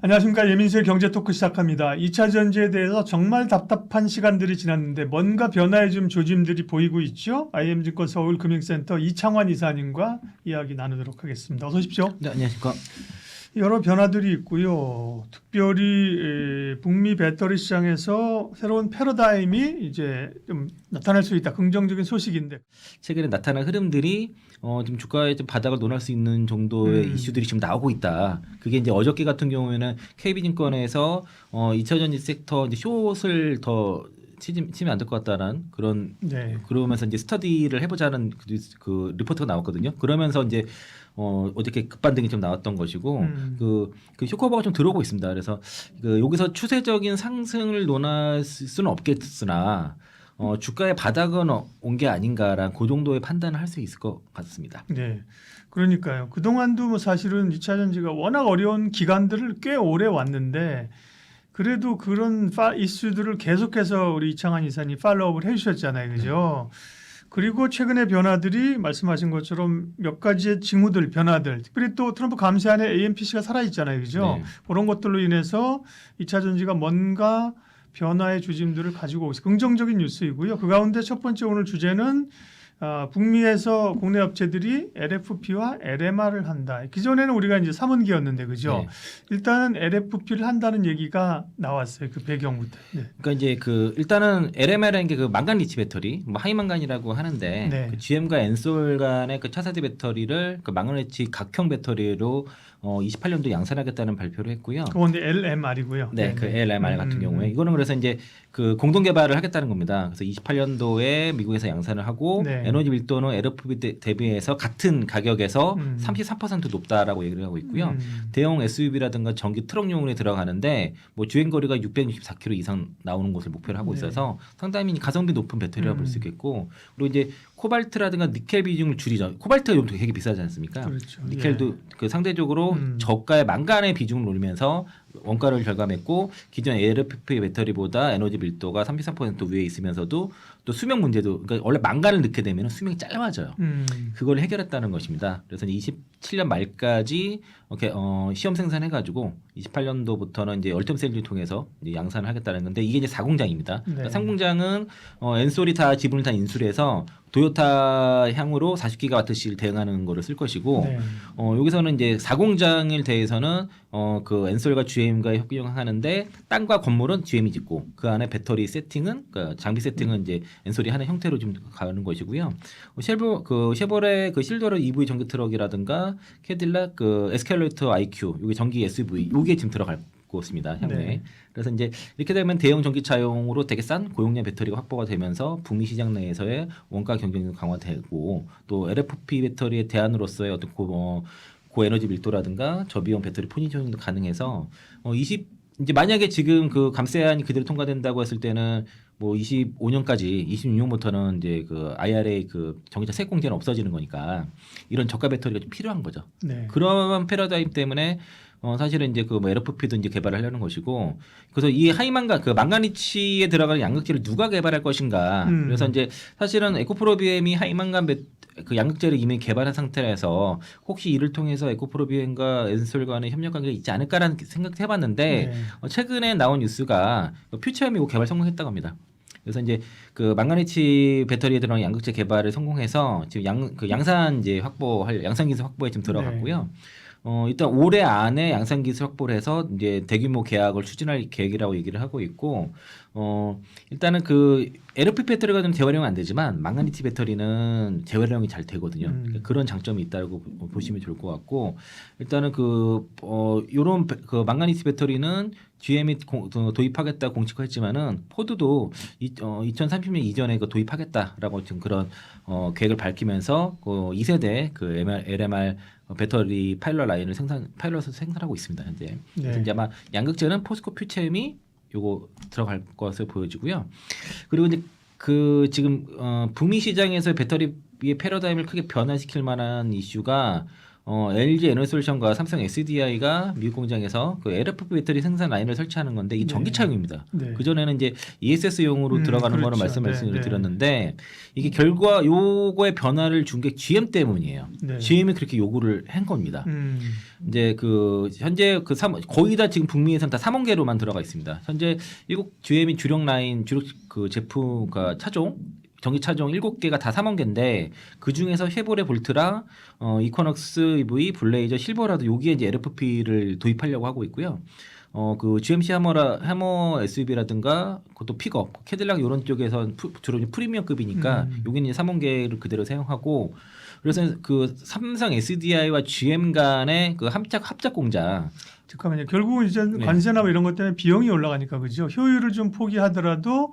안녕하십니까. 예민수의 경제 토크 시작합니다. 2차 전지에 대해서 정말 답답한 시간들이 지났는데 뭔가 변화의 좀 조짐들이 보이고 있죠. IM증권 서울금융센터 이창환 이사님과 이야기 나누도록 하겠습니다. 어서 오십시오. 네, 안녕하십니까. 여러 변화들이 있고요. 특별히 북미 배터리 시장에서 새로운 패러다임이 이제 좀 나타날 수 있다. 긍정적인 소식인데. 최근에 나타난 흐름들이 지금 주가의 좀 바닥을 논할 수 있는 정도의 이슈들이 지금 나오고 있다. 그게 이제 어저께 같은 경우에는 KB증권에서 2차 전지 섹터 이제 숏을 더 치면 안 될 것 같다는 그런 네. 그러면서 이제 스터디를 해보자는 그 리포트가 나왔거든요. 그러면서 이제 어저께 급반등이 좀 나왔던 것이고 그 쇼커버가 좀 들어오고 있습니다. 그래서 여기서 추세적인 상승을 논할 수는 없겠으나 주가의 바닥은 온 게 아닌가라는 그 정도의 판단을 할 수 있을 것 같습니다. 네. 그러니까요. 그동안도 뭐 사실은 2차 전지가 워낙 어려운 기간들을 꽤 오래 왔는데 그래도 그런 이슈들을 계속해서 우리 이창환 이사님 팔로우업을 해주셨잖아요. 그죠? 그리고 최근의 변화들이 말씀하신 것처럼 몇 가지의 징후들, 변화들, 특별히 또 트럼프 감세안에 AMPC가 살아있잖아요. 그죠? 네. 그런 것들로 인해서 2차 전지가 뭔가 변화의 조짐들을 가지고 오고 있어요. 긍정적인 뉴스이고요. 그 가운데 첫 번째 오늘 주제는 북미에서 국내 업체들이 LFP와 LMR을 한다. 기존에는 우리가 이제 삼원기였는데 그죠? 네. 일단은 LFP를 한다는 얘기가 나왔어요. 그 배경부터. 네. 그러니까 이제 일단은 LMR이라는 게 그 망간 리치 배터리, 뭐 하이망간이라고 하는데 네. 그 GM과 엔솔 간의 그 차세대 배터리를 그 망간 리치 각형 배터리로 28년도 양산하겠다는 발표를 했고요. 그건 LMR이고요. 네, 그 LMR 같은 경우에 이거는 그래서 이제 그 공동 개발을 하겠다는 겁니다. 그래서 28년도에 미국에서 양산을 하고 네. 에너지 밀도는 LFP 대비해서 같은 가격에서 33% 높다라고 얘기를 하고 있고요. 대형 SUV라든가 전기 트럭용으로 들어가는데 뭐 주행 거리가 664km 이상 나오는 것을 목표로 하고 있어서 상당히 가성비 높은 배터리라고 볼 수 있겠고, 그리고 이제 코발트라든가 니켈 비중을 줄이죠. 코발트가 요즘 되게 비싸지 않습니까? 그렇죠. 니켈도 예. 그 상대적으로 저가의 망간의 비중을 올리면서 원가를 절감했고, 기존 LFP 배터리보다 에너지 밀도가 33% 위에 있으면서도 또 수명 문제도, 그러니까 원래 망간을 넣게 되면 수명이 짧아져요. 그걸 해결했다는 것입니다. 그래서 27년 말까지 이렇게 시험 생산해가지고 28년도부터는 이제 얼텀셀을 통해서 이제 양산을 하겠다는 건데, 이게 이제 4공장입니다. 네. 그러니까 3공장은 엔솔이 다 지분을 다 인수해서 도요타 향으로 40기가와트씩 대응하는 거를 쓸 것이고, 네. 여기서는 이제 4공장에 대해서는 그 엔솔과 GM과 협력하는데 땅과 건물은 GM이 짓고 그 안에 배터리 세팅은, 그러니까 장비 세팅은 이제 엔솔이 하는 형태로 좀 가는 것이고요. 쉐보레 그 실더러 EV 전기 트럭이라든가 캐딜락 그 에스컬레이터 IQ, 이게 전기 SUV, 이게 지금 들어갈 있습니다. 향후에. 네. 그래서 이제 이렇게 되면 대형 전기차용으로 되게 싼 고용량 배터리가 확보가 되면서 북미 시장 내에서의 원가 경쟁력 강화되고, 또 LFP 배터리의 대안으로서의 어떤 고에너지 밀도라든가 저비용 배터리 포지셔닝도 가능해서 이제 만약에 지금 그 감세안이 그대로 통과된다고 했을 때는 뭐 25년까지 26년부터는 이제 그 IRA 그 전기차 세액 공제는 없어지는 거니까 이런 저가 배터리가 좀 필요한 거죠. 네. 그런 패러다임 때문에 사실은 이제 그 뭐 LFP도 이제 개발을 하려는 것이고, 그래서 이 하이망간 그 망가니치에 들어가는 양극재를 누가 개발할 것인가. 그래서 이제 사실은 에코프로비엠이 하이망간 그 양극재를 이미 개발한 상태라서 혹시 이를 통해서 에코프로비엠과 엔솔 간의 협력 관계가 있지 않을까라는 생각도 해봤는데, 네. 최근에 나온 뉴스가 퓨처엠이 이거 개발 성공했다고 합니다. 그래서 이제 그 망가니치 배터리에 들어간 양극재 개발을 성공해서 지금 양산 기술 확보에 지금 들어갔고요. 일단 올해 안에 양산 기술 확보를 해서 이제 대규모 계약을 추진할 계획이라고 얘기를 하고 있고, 일단은 그 LFP 배터리가 좀 재활용은 안 되지만 망가니치 배터리는 재활용이 잘 되거든요. 그러니까 그런 장점이 있다고 보시면 좋을 것 같고, 일단은 요런 그 망가니치 배터리는 GM이 도입하겠다 공식화했지만은 포드도 2030년 이전에 그 도입하겠다라고 지금 그런 계획을 밝히면서 그 2세대 그 LMR 배터리 파일럿을 생산하고 있습니다, 현재. 그래서 이제 아마 양극재는 포스코 퓨처엠이 요거 들어갈 것으로 보여지고요. 그리고 이제 그 지금 북미 시장에서 배터리의 패러다임을 크게 변화시킬 만한 이슈가 LG 에너솔루션과 삼성 SDI가 미국 공장에서 그 LFP 배터리 생산 라인을 설치하는 건데 이 전기차용입니다. 네. 그 전에는 이제 ESS용으로 들어가는 거로 그렇죠. 말씀을 네. 드렸는데 이게 결과 요거의 변화를 준 게 GM 때문이에요. 네. GM이 그렇게 요구를 한 겁니다. 이제 그 현재 거의 다 지금 북미에서는 다 3원계로만 들어가 있습니다. 현재 GM이 주력 라인 주력 그 제품 그 차종 전기 차종 7개가 다 3원계인데 그 중에서 쉐보레 볼트랑 이코넉스 EV, 블레이저, 실버라도 여기에 이제 LFP를 도입하려고 하고 있고요. 그 GMC 해머 SUV라든가 그것도 픽업, 캐딜락 이런 쪽에서 주로 프리미엄급이니까 여기는 이제 3원계를 그대로 사용하고 그래서 그 삼성 SDI와 GM 간의 그 합작 공장 잠깐만요. 결국은 이제 네. 관세나 뭐 이런 것 때문에 비용이 올라가니까 그죠. 효율을 좀 포기하더라도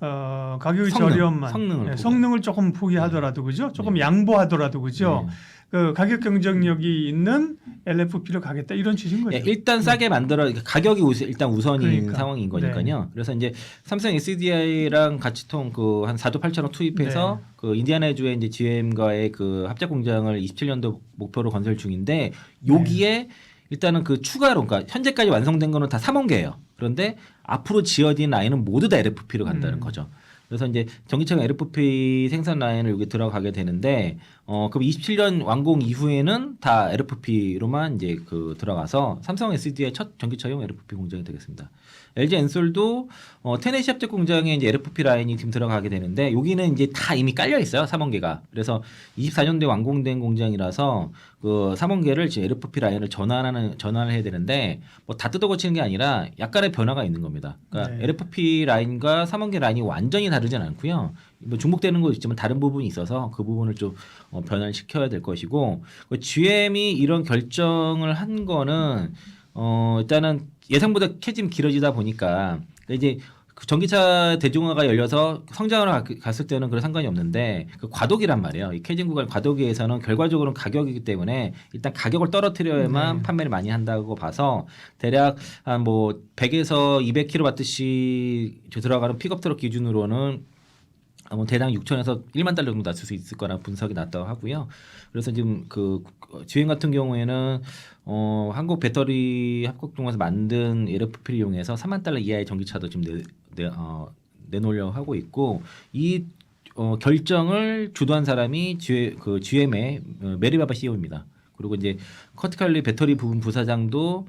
가격이 저렴한 성능을 조금 포기하더라도 그죠. 조금 네. 양보하더라도 그죠. 네. 그 가격 경쟁력이 있는 LFP로 가겠다 이런 취지인 거죠. 네, 일단 싸게 만들어 가격이 일단 우선인 그러니까. 상황인 거니까요. 네. 그래서 이제 삼성 SDI랑 같이 한 4조 8천억 투입해서 네. 그 인디애나주에 이제 GM과의 그 합작 공장을 27년도 목표로 건설 중인데 여기에 일단은 그 추가로 그러니까 현재까지 완성된 거는 다 3원계예요. 그런데 앞으로 지어진 라인은 모두 다 LFP로 간다는 거죠. 그래서 이제 전기차용 LFP 생산 라인을 여기 들어가게 되는데 그럼 27년 완공 이후에는 다 LFP로만 이제 그 들어가서 삼성 SDI 첫 전기차용 LFP 공장이 되겠습니다. LG 엔솔도 테네시 합작 공장에 이제 LFP 라인이 지금 들어가게 되는데 여기는 이제 다 이미 깔려 있어요. 3원계가. 그래서 24년도에 완공된 공장이라서 그 3원계를 지금 LFP 라인을 전환을 해야 되는데 뭐 다 뜯어고치는 게 아니라 약간의 변화가 있는 겁니다. 그러니까 네. LFP 라인과 3원계 라인이 완전히 다르진 않고요. 뭐 중복되는 거 있지만 다른 부분이 있어서 그 부분을 좀 변화를 시켜야 될 것이고 GM이 이런 결정을 한 거는 일단은 예상보다 캐짐 길어지다 보니까 이제 그 전기차 대중화가 열려서 성장을 갔을 때는 그런 상관이 없는데 그 과도기란 말이에요. 이 캐짐 구간 과도기에서는 결과적으로는 가격이기 때문에 일단 가격을 떨어뜨려야만 판매를 많이 한다고 봐서 대략 한 뭐 100에서 200kW씩 들어가는 픽업 트럭 기준으로는 뭐 대당 6천에서 1만 달러 정도 낮출 수 있을 거라는 분석이 났다고 하고요. 그래서 지금 그 GM 같은 경우에는 한국 배터리 합격동에서 만든 LFP를 이용해서 3만 달러 이하의 전기차도 지금 내놓으려고 하고 있고 이 결정을 주도한 사람이 GM의 메리바바 CEO입니다. 그리고 이제 커티칼리 배터리 부분 부사장도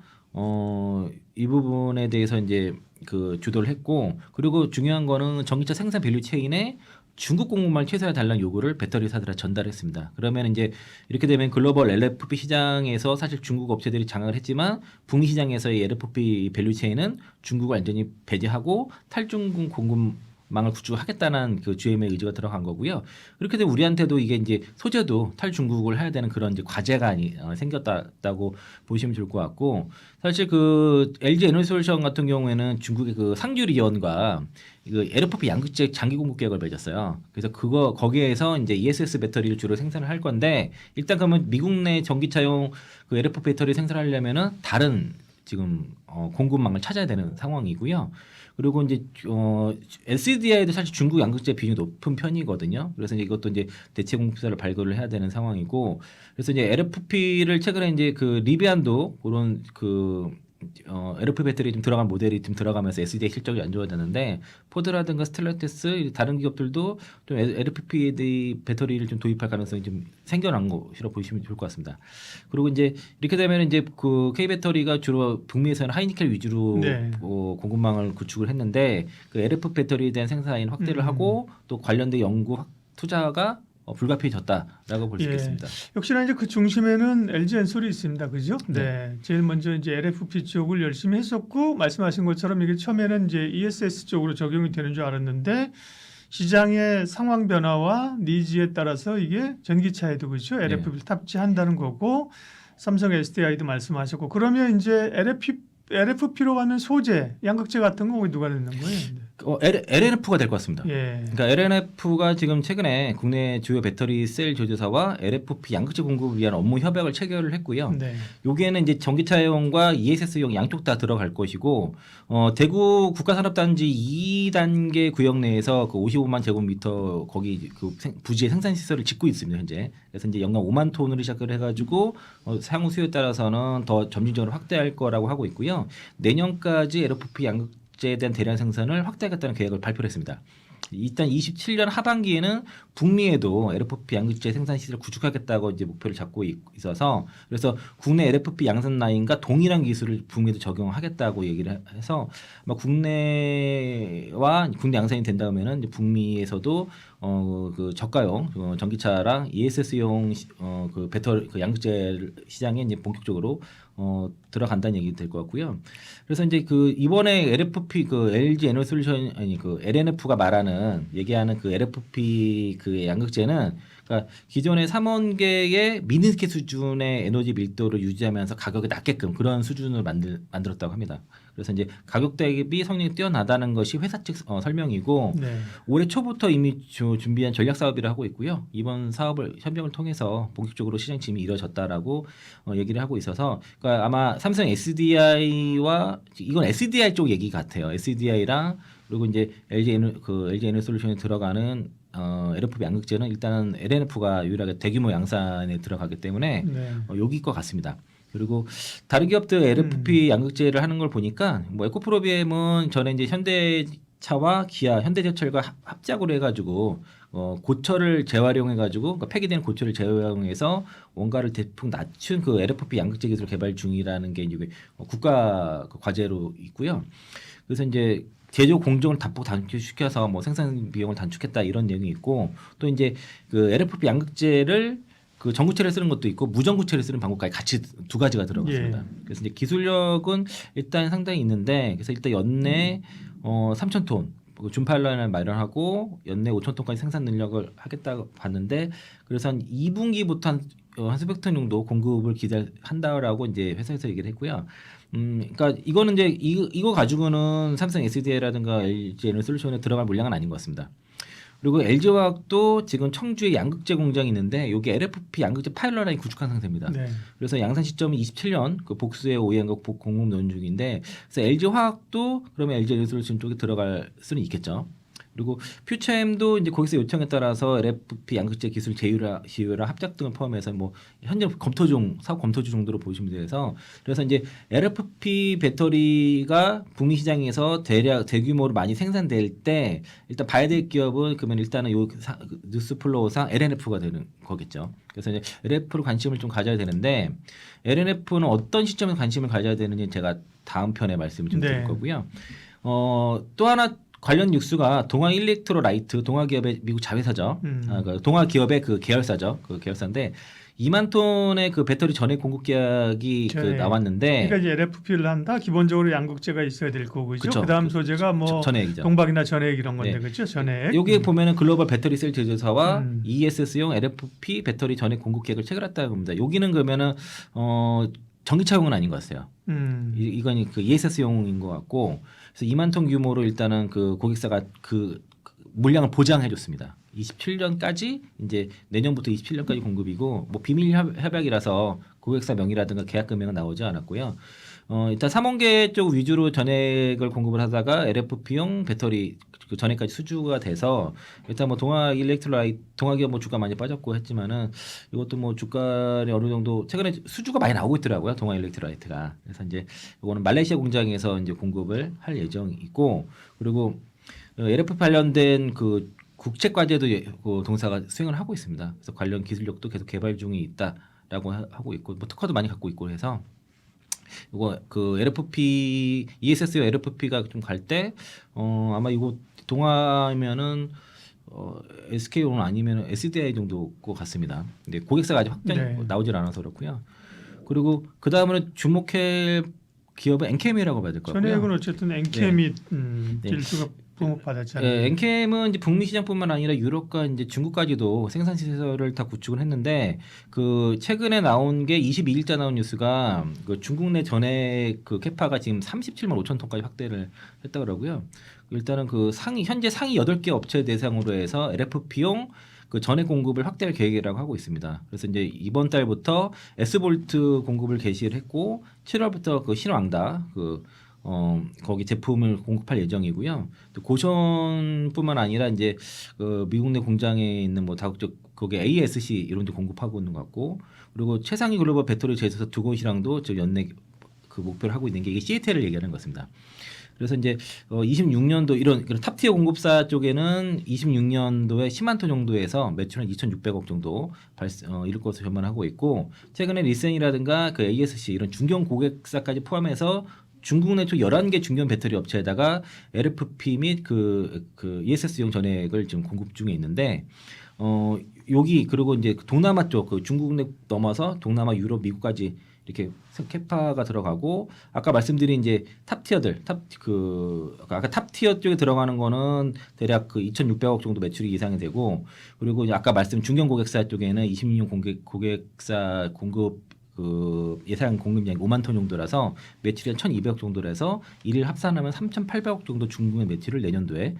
이 부분에 대해서 이제 그 주도를 했고 그리고 중요한 거는 전기차 생산 밸류 체인에 중국 공급망을 최소화 달라는 요구를 배터리 회사들한테 전달했습니다. 그러면 이제 이렇게 되면 글로벌 LFP 시장에서 사실 중국 업체들이 장악을 했지만 북미 시장에서의 LFP 밸류 체인은 중국을 완전히 배제하고 탈중국 공급망을 구축하겠다는 그 GM의 의지가 들어간 거고요. 그렇게 되면 우리한테도 이게 이제 소재도 탈중국을 해야 되는 그런 이제 과제가 생겼다고 보시면 좋을 것 같고 사실 그 LG 에너솔루션 같은 경우에는 중국의 그 상규리온과 그 LFP 양극재 장기 공급 계약을 맺었어요. 그래서 거기에서 이제 ESS 배터리를 주로 생산을 할 건데 일단 그러면 미국 내 전기차용 그 LFP 배터리 생산하려면은 다른 지금 공급망을 찾아야 되는 상황이고요. 그리고 이제 SDI도 사실 중국 양극재 비중이 높은 편이거든요. 그래서 이제 이것도 이제 대체 공급사를 발굴을 해야 되는 상황이고, 그래서 이제 LFP를 최근에 이제 그 리비안도 그런 그 LFP 배터리 좀 들어간 모델이 좀 들어가면서 SDI 실적이 안 좋아졌는데 포드라든가 스텔라티스 다른 기업들도 좀 LFP 배터리를 좀 도입할 가능성이 좀 생겨난 것이라고 보시면 좋을 것 같습니다. 그리고 이제 이렇게 되면 이제 그 K 배터리가 주로 북미에서는 하이니켈 위주로 공급망을 구축을 했는데 그 LFP 배터리에 대한 생산인 확대를 하고 또 관련된 연구 투자가 불가피해졌다라고 볼 수 있겠습니다. 역시나 이제 그 중심에는 LG 엔솔이 있습니다, 그죠? 네. 제일 먼저 이제 LFP 쪽을 열심히 했었고 말씀하신 것처럼 이게 처음에는 이제 ESS 쪽으로 적용이 되는 줄 알았는데 시장의 상황 변화와 니즈에 따라서 이게 전기차에도 그렇죠, LFP를 탑재한다는 거고 삼성 SDI도 말씀하셨고 그러면 이제 LFP로 가는 소재, 양극재 같은 거 누가 넣는 거예요? LNF가 될 것 같습니다. 예. 그러니까 LNF가 지금 최근에 국내 주요 배터리 셀 조제사와 LFP 양극재 공급을 위한 업무 협약을 체결을 했고요. 네. 여기에는 이제 전기차용과 ESS용 양쪽 다 들어갈 것이고 대구 국가산업단지 2단계 구역 내에서 그 55만 제곱미터 거기 그 부지의 생산 시설을 짓고 있습니다 현재. 그래서 이제 연간 5만 톤으로 시작을 해가지고 향후 수요에 따라서는 더 점진적으로 확대할 거라고 하고 있고요. 내년까지 LFP 양극재에 대한 대량 생산을 확대하겠다는 계획을 발표를 했습니다. 일단 27년 하반기에는 북미에도 LFP 양극재 생산 시설을 구축하겠다고 이제 목표를 잡고 있어서 그래서 국내 LFP 양산 라인과 동일한 기술을 북미에도 적용하겠다고 얘기를 해서 국내와 국내 양산이 된다면은 이제 북미에서도 그 저가용 전기차랑 ESS용 그 배터리 그 양극재 시장에 이제 본격적으로 들어간다는 얘기 될 것 같고요. 그래서 이제 그 이번에 LFP 그 LG 에너솔루션 아니 그 LNF가 말하는 얘기하는 그 LFP 그 양극재는 그러니까 기존의 3원계의 미니스켓 수준의 에너지 밀도를 유지하면서 가격이 낮게끔 그런 수준을 만들었다고 합니다. 그래서 이제 가격 대비 성능이 뛰어나다는 것이 회사 측 설명이고 네. 올해 초부터 이미 준비한 전략 사업이라 하고 있고요. 이번 사업을 협력을 통해서 본격적으로 시장 진입이 이루어졌다라고 얘기를 하고 있어서 그러니까 아마 삼성 SDI와 이건 SDI 쪽 얘기 같아요. SDI랑 그리고 이제 LG 에너솔루션에 들어가는 LFP 양극재는 일단은 LNF가 유일하게 대규모 양산에 들어가기 때문에 네. 여기일 것 같습니다. 그리고 다른 기업들 LFP 양극재를 하는 걸 보니까 뭐 에코프로비엠은 전에 이제 현대차와 기아, 현대제철과 합작으로 해가지고 고철을 재활용해가지고 그러니까 폐기된 고철을 재활용해서 원가를 대폭 낮춘 그 LFP 양극재 기술 개발 중이라는 게 이제 국가 과제로 있고요. 그래서 이제 제조 공정을 다폭 단축시켜서 뭐 생산 비용을 단축했다 이런 내용이 있고 또 이제 그 LFP 양극재를 그 전구체를 쓰는 것도 있고 무전구체를 쓰는 방법까지 같이 두 가지가 들어갔습니다. 예. 그래서 이제 기술력은 일단 상당히 있는데 그래서 일단 연내 3,000톤 준파일런을 마련하고 연내 5,000톤까지 생산 능력을 하겠다고 봤는데 그래서 한 2분기부터 한 수백 톤 정도 공급을 기대한다라고 이제 회사에서 얘기를 했고요. 그러니까 이거는 이제 이거 가지고는 삼성 SDI라든가 LG 에너솔루션에 들어갈 물량은 아닌 것 같습니다. 그리고 LG화학도 지금 청주에 양극재 공장이 있는데 여기 LFP 양극재 파일럿 라인 구축한 상태입니다. 네. 그래서 양산 시점이 27년 그 복수의 OEM과 공급 논의 중인데 그래서 LG화학도 그러면 LG 에너솔루션 쪽에 들어갈 수는 있겠죠. 그리고 퓨처엠도 이제 거기서 요청에 따라서 LFP 양극재 기술 제휴라 합작 등을 포함해서 뭐 현재 사업 검토 중 정도로 보시면 돼서 그래서 이제 LFP 배터리가 북미 시장에서 대규모로 많이 생산될 때 일단 봐야 될 기업은 그러면 일단은 요 뉴스 플로우상 LNF가 되는 거겠죠. 그래서 이제 LNF로 관심을 좀 가져야 되는데 LNF는 어떤 시점에 관심을 가져야 되는지 제가 다음 편에 말씀을 좀 드릴 거고요. 또 하나 관련 뉴스가 동아 일렉트로라이트 동아기업의 미국 자회사죠. 그 동아기업의 그 계열사죠. 그 계열사인데 2만 톤의 그 배터리 전액 공급 계약이 그 나왔는데 그러니까 이제 LFP를 한다. 기본적으로 양극재가 있어야 될 거고 그죠. 그다음 소재가 뭐 전액이죠. 동박이나 전액 이런 건데 그렇죠. 전액. 여기에 보면은 글로벌 배터리 셀 제조사와 ESS용 LFP 배터리 전액 공급 계획을 체결했다고 합니다. 여기는 그러면은 전기차용은 아닌 것 같아요. 이건 그 ESS용인 것 같고 그래서 2만 톤 규모로 일단은 그 고객사가 그 물량을 보장해줬습니다. 27년까지 이제 내년부터 27년까지 공급이고 뭐 비밀 협약이라서 고객사 명의라든가 계약 금액은 나오지 않았고요. 일단 3원계 쪽 위주로 전액을 공급을 하다가 LFP용 배터리 그 전액까지 수주가 돼서 일단 뭐 동아기업 뭐 주가 많이 빠졌고 했지만은 이것도 뭐 주가에 어느 정도 최근에 수주가 많이 나오고 있더라고요. 동아일렉트로라이트가. 그래서 이제 이거는 말레이시아 공장에서 이제 공급을 할 예정이고 그리고 LFP 관련된 그 국책 과제도 그 동사가 수행을 하고 있습니다. 그래서 관련 기술력도 계속 개발 중에 있다라고 하고 있고 뭐 특허도 많이 갖고 있고 해서 이거 그 LFP ESS와 LFP가 좀 갈 때 아마 이거 동화면은 SK용 아니면 SDI 정도 것 같습니다. 근데 고객사가 아직 확정이 나오질 않아서 그렇고요. 그리고 그 다음으로 주목할 기업은 엔캠이라고 봐야 될 것 같고요. 전액은 어쨌든 엔캠이 네. 일수가 부목받았잖아요. 예, 엔캠은 이제 북미 시장뿐만 아니라 유럽과 이제 중국까지도 생산 시설을 다 구축을 했는데 그 최근에 나온 게 22일자 나온 뉴스가 그 중국 내 전액 그 캐파가 지금 37만 5천 톤까지 확대를 했다 그러고요. 일단은 그 현재 상위 8개 업체 대상으로 해서 LFP용 그 전액 공급을 확대할 계획이라고 하고 있습니다. 그래서 이제 이번 달부터 S볼트 공급을 개시를 했고 7월부터 그 신왕다 거기 제품을 공급할 예정이고요. 또 고션뿐만 아니라 이제 그 미국 내 공장에 있는 뭐 다국적 거기 ASC 이런 데 공급하고 있는 것 같고, 그리고 최상위 글로벌 배터리 제조사 두 곳이랑도 저 연내 그 목표를 하고 있는 게 이게 CATL을 얘기하는 것 같습니다. 그래서 이제 26년도 이런 탑티어 공급사 쪽에는 26년도에 10만 톤 정도에서 매출은 2,600억 정도 이룰 것으로 전망하고 있고, 최근에 리센이라든가 그 ASC 이런 중견 고객사까지 포함해서 중국 내 총 11개 중견 배터리 업체에다가 LFP 및 그 ESS용 전액을 지금 공급 중에 있는데, 여기 그리고 이제 동남아 쪽 그 중국 내 넘어서 동남아, 유럽, 미국까지 이렇게 캐파가 들어가고, 아까 말씀드린 이제 탑티어들 아까 탑티어 쪽에 들어가는 거는 대략 그 2,600억 정도 매출이 이상이 되고, 그리고 이제 아까 말씀 중견 고객사 쪽에는 26년 고객사 공급 그 예상 공급량이 5만 톤 정도라서 매출이 한 1,200억 정도라서 이를 합산하면 3,800억 정도 중국의 매출을 내년도에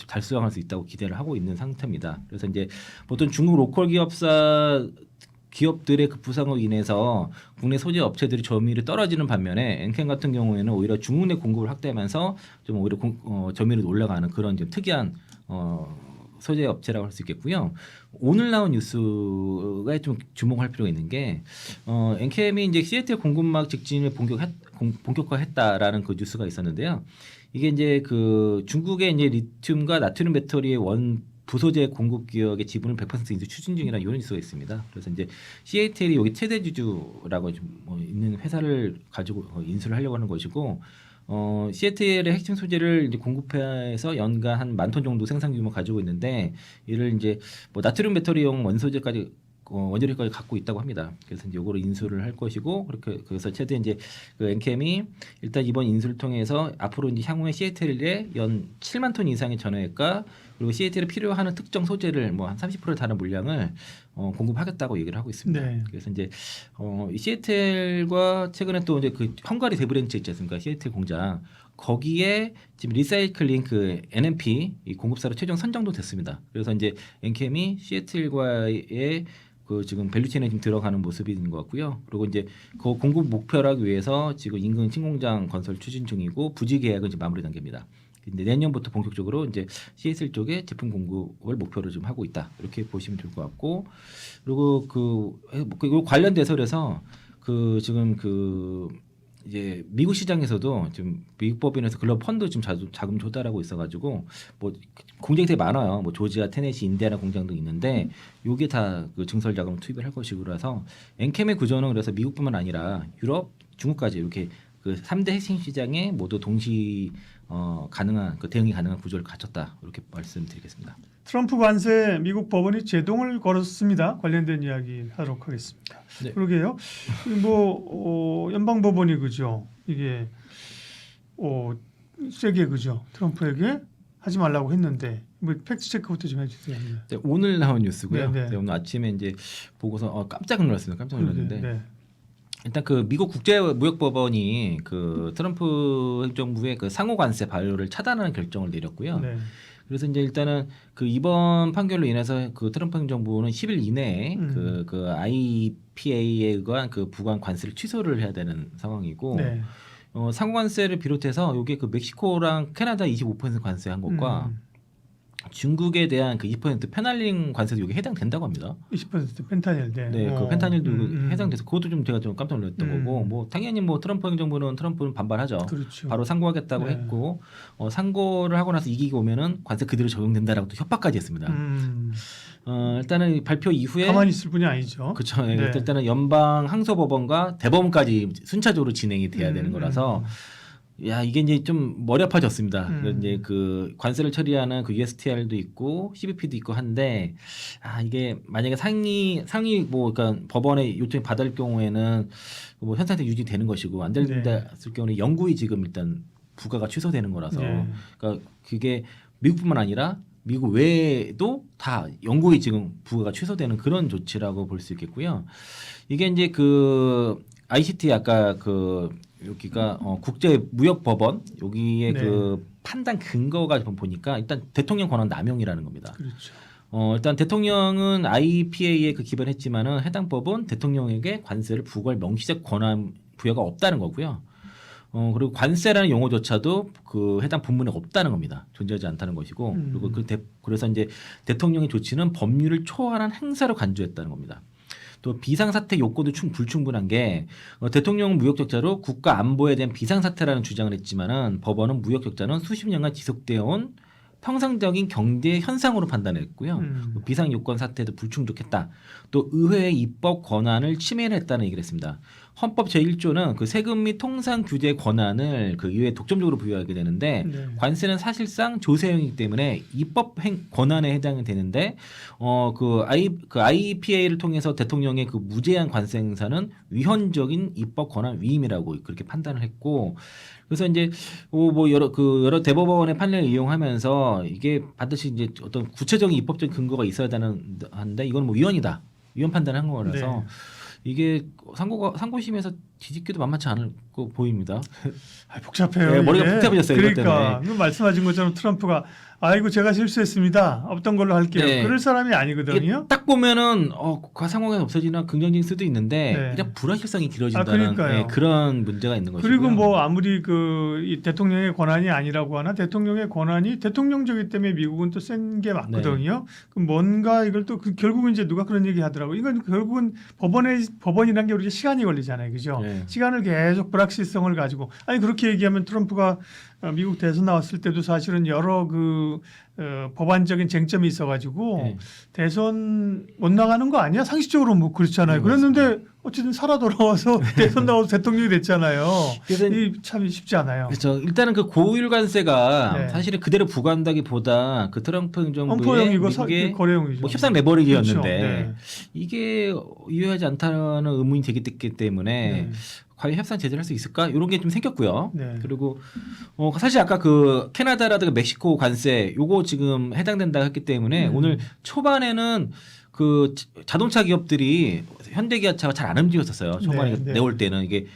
달성할 수 있다고 기대를 하고 있는 상태입니다. 그래서 이제 보통 중국 로컬 기업들의 그 부상으로 인해서 국내 소재 업체들이 점유율이 떨어지는 반면에 엔캠 같은 경우에는 오히려 중국 내 공급을 확대하면서 좀 오히려 점유율이 올라가는 그런 좀 특이한 소재 업체라고 할 수 있겠고요. 오늘 나온 뉴스가 좀 주목할 필요가 있는 게 엔캠이 이제 CATL 공급망 직진을 본격화했다라는 그 뉴스가 있었는데요. 이게 이제 그 중국의 이제 리튬과 나트륨 배터리의 부소재 공급 기업의 지분을 100% 인수 추진 중이라는 이런 뉴스가 있습니다. 그래서 이제 CATL이 여기 최대 주주라고 있는 회사를 가지고 인수를 하려고 하는 것이고, CATL의 핵심 소재를 이제 공급해서 연간 한 10,000톤 정도 생산 규모 가지고 있는데, 이를 이제 뭐 나트륨 배터리용 원소재까지 원재료까지 갖고 있다고 합니다. 그래서 이제 요거를 인수를 할 것이고, 그렇게 그래서 최대 이제 그 엔캠이 일단 이번 인수를 통해서 앞으로 이제 향후에 CATL에 연 7만 톤 이상의 전해액과 그리고 CATL에 필요한 특정 소재를 뭐 한 30% 다른 물량을 공급하겠다고 얘기를 하고 있습니다. 네. 그래서 이제 이 CATL과 최근에 또 이제 그 헝가리 대브렌치 있지 않습니까? CATL 공장 거기에 지금 리사이클링 그 NMP 이 공급사로 최종 선정도 됐습니다. 그래서 이제 엔캠이 CATL과의 그 지금 밸류체인에 지금 들어가는 모습인 것 같고요. 그리고 이제 그 공급 목표를 하기 위해서 지금 인근 신공장 건설 추진 중이고, 부지 계약은 지금 마무리 단계입니다. 근데 내년부터 본격적으로 이제 CATL 쪽에 제품 공급을 목표로 좀 하고 있다, 이렇게 보시면 될 것 같고, 그리고 그 관련돼서 그래서 그 지금 그 이제 미국 시장에서도 지금 미국 법인에서 글로벌 펀드 좀 자금 조달하고 있어가지고 뭐 공장이 되게 많아요. 뭐 조지아, 테네시, 인디애나 공장 등 있는데 요게 다 그 증설 자금을 투입을 할 것이고라서 엔캠의 구조는 그래서 미국뿐만 아니라 유럽, 중국까지 이렇게 그 3대 핵심 시장에 모두 동시 가능한 그 대응이 가능한 구조를 갖췄다, 이렇게 말씀드리겠습니다. 트럼프 관세 미국 법원이 제동을 걸었습니다. 관련된 이야기 하도록 하겠습니다. 네. 그러게요. 뭐 연방 법원이 그죠. 이게 세게 그죠. 트럼프에게 하지 말라고 했는데 뭐 팩트 체크부터 좀 해주세요. 네, 오늘 나온 뉴스고요. 네, 네. 네, 오늘 아침에 이제 보고서 깜짝 놀랐습니다. 깜짝 놀랐는데. 네. 일단 그 미국 국제무역법원이 그 트럼프 행정부의 그 상호 관세 발효를 차단하는 결정을 내렸고요. 네. 그래서 이제 일단은 그 이번 판결로 인해서 그 트럼프 행정부는 10일 이내에 그 IPA에 의한 그 부관 관세를 취소를 해야 되는 상황이고, 네. 상호 관세를 비롯해서 이게 그 멕시코랑 캐나다 25% 관세한 것과 중국에 대한 그 2% 페날링 관세도 이게 해당된다고 합니다. 20% 펜타닐. 네, 그 펜타닐도 해당돼서 그것도 좀 제가 좀 깜짝 놀랐던 거고, 뭐 당연히 뭐 트럼프는 반발하죠. 그렇죠. 바로 상고하겠다고 네. 했고, 상고를 하고 나서 이기고 오면은 관세 그대로 적용된다라고 또 협박까지 했습니다. 일단은 발표 이후에 가만히 있을 분이 아니죠. 그렇죠. 네. 일단은 연방 항소법원과 대법원까지 순차적으로 진행이 돼야 되는 거라서 야 이게 이제 좀 머리 아파졌습니다. 음. 이제 그 관세를 처리하는 그 USTR도 있고 CBP도 있고 한데 이게 만약에 상위 뭐 그러니까 법원의 요청이 받을 경우에는 뭐 현 상태 유지되는 것이고 안 될 네. 경우는 영구히 지금 일단 부과가 취소되는 거라서 네. 그러니까 그게 미국뿐만 아니라 미국 외에도 다 영구히 지금 부과가 취소되는 그런 조치라고 볼 수 있겠고요. 이게 이제 그 ICT 아까 그 여기가 국제 무역 법원 여기에 네. 그 판단 근거가 좀 보니까 일단 대통령 권한 남용이라는 겁니다. 그렇죠. 일단 대통령은 IPA에 그 기반했지만은 해당 법은 대통령에게 관세를 부과할 명시적 권한 부여가 없다는 거고요. 그리고 관세라는 용어조차도 그 해당 본문에 없다는 겁니다. 존재하지 않다는 것이고 그리고 그래서 이제 대통령의 조치는 법률을 초월한 행사로 간주했다는 겁니다. 또 비상사태 요건도 불충분한 게 대통령은 무역적자로 국가 안보에 대한 비상사태라는 주장을 했지만은 법원은 무역적자는 수십 년간 지속되어 온 평상적인 경제 현상으로 판단했고요. 비상 요건 사태도 불충족했다. 또 의회의 입법 권한을 침해했다는 얘기를 했습니다. 헌법 제1조는 그 세금 및 통상 규제 권한을 그 의회에 독점적으로 부여하게 되는데 네. 관세는 사실상 조세형이기 때문에 입법 권한에 해당이 되는데 그 IPA를 통해서 대통령의 그 무제한 관세 행사는 위헌적인 입법 권한 위임이라고 그렇게 판단을 했고 그래서 이제 뭐 여러 대법원의 판례를 이용하면서 이게 반드시 이제 어떤 구체적인 입법적인 근거가 있어야 하는데 이건 뭐 위헌이다. 위헌 판단을 한 거라서 네. 이게 상고심에서 뒤집기도 만만치 않을 거 보입니다. 복잡해요. 네, 머리가 이게. 복잡해졌어요. 이것 그러니까 때문에. 그 말씀하신 것처럼 트럼프가 아이고 제가 실수했습니다. 없던 걸로 할게요. 네. 그럴 사람이 이게 아니거든요. 딱 보면은 그 상황이 없어지나 긍정적일 수도 있는데 네. 이런 불확실성이 길어진다는 그러니까요. 그런 문제가 있는 것이고요. 그리고 뭐 아무리 이 대통령의 권한이 아니라고 하나 대통령의 권한이 대통령제이기 때문에 미국은 또 센 게 맞거든요. 그럼 뭔가 이걸 또 결국은 이제 누가 그런 얘기 하더라고. 이건 결국은 법원이라는 게 우리가 시간이 걸리잖아요, 그죠? 네. 시간을 계속 불확실성을 가지고 그렇게 얘기하면 트럼프가 미국 대선 나왔을 때도 사실은 여러 법안적인 쟁점이 있어가지고 네. 대선 못 나가는 거 아니야? 상식적으로 뭐 그렇잖아요. 네, 그랬는데 어쨌든 살아 돌아와서 대선 나와서 대통령이 됐잖아요. 그래서 이 참 쉽지 않아요. 그렇죠. 일단은 그 고율 관세가 네. 사실은 그대로 부과한다기보다 그 트럼프 정부의 헌포형이고 미국의 거래형이죠. 뭐 협상 레버리지였는데 그렇죠. 네. 이게 유효하지 않다는 의문이 되기 때문에 네. 과연 협상 제재를 할 수 있을까? 이런 게 좀 생겼고요. 네. 그리고 사실 아까 그 캐나다라든가 멕시코 관세 요거 지금 해당된다 했기 때문에 오늘 초반에는 그 자동차 기업들이 현대기아차가 잘 안 움직였었어요. 초반에 네. 내올 때는 이게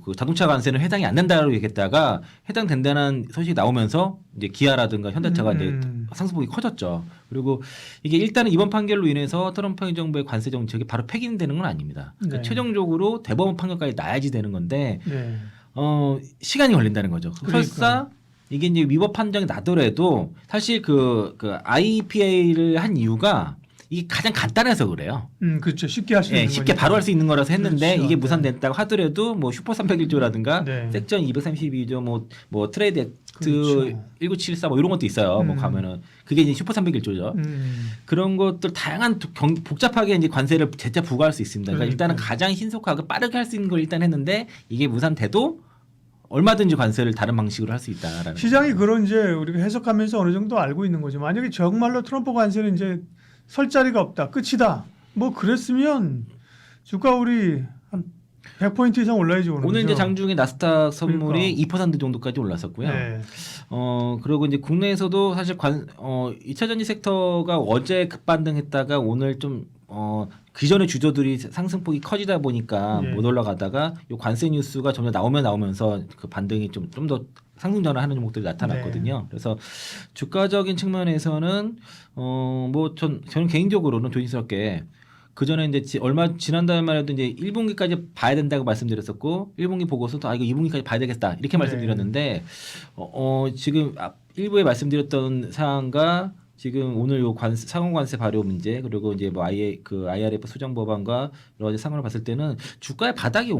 그 자동차 관세는 해당이 안 된다고 얘기했다가 해당된다는 소식이 나오면서 이제 기아라든가 현대차가 이제 상승폭이 커졌죠. 그리고 이게 일단은 이번 판결로 인해서 트럼프 행정부의 관세 정책이 바로 폐기되는 건 아닙니다. 그러니까 네. 최종적으로 대법원 판결까지 나야지 되는 건데 네. 시간이 걸린다는 거죠. 설사 이게 이제 위법 판정이 나더라도 사실 그 IPA를 한 이유가 이게 가장 간단해서 그래요. 그렇죠. 쉽게 할 수 있는 쉽게 거니까. 바로 할 수 있는 거라서 했는데 그렇죠. 이게 무산됐다고 하더라도 뭐 슈퍼 301조라든가 네. 섹션 232조 뭐 트레이드 액트 그렇죠. 1974 뭐 이런 것도 있어요. 뭐 가면은 그게 이제 슈퍼 301조죠. 그런 것들 다양한 복잡하게 이제 관세를 재차 부과할 수 있습니다. 그러니까 일단은 가장 신속하고 빠르게 할 수 있는 걸 일단 했는데 이게 무산돼도 얼마든지 관세를 다른 방식으로 할 수 있다라는 시장이 그런 이제 우리가 해석하면서 어느 정도 알고 있는 거죠. 만약에 정말로 트럼프 관세는 이제 설 자리가 없다. 끝이다. 뭐 그랬으면 주가 우리 한 100포인트 이상 올라야죠. 오늘 이제 장중에 나스닥 선물이 그러니까. 2% 정도까지 올랐었고요. 네. 그리고 이제 국내에서도 사실 2차 전지 섹터가 어제 급반등했다가 오늘 좀 기존의 주저들이 상승폭이 커지다 보니까 예. 못 올라가다가 요 관세 뉴스가 점점 나오면서 그 반등이 좀 더 상승 전환하는 종목들이 나타났거든요. 네. 그래서 주가적인 측면에서는 뭐 저는 개인적으로는 조심스럽게 그 전에 이제 지난달만 해도 이제 1분기까지 봐야 된다고 말씀드렸었고 1분기 보고서도 이거 2분기까지 봐야 되겠다 이렇게 말씀드렸는데 지금 일부에 말씀드렸던 사항과 지금 오늘 요 상호관세 발효 문제 그리고 이제 뭐 IRF 수정 법안과 여러 가지 상황을 봤을 때는 주가의 바닥은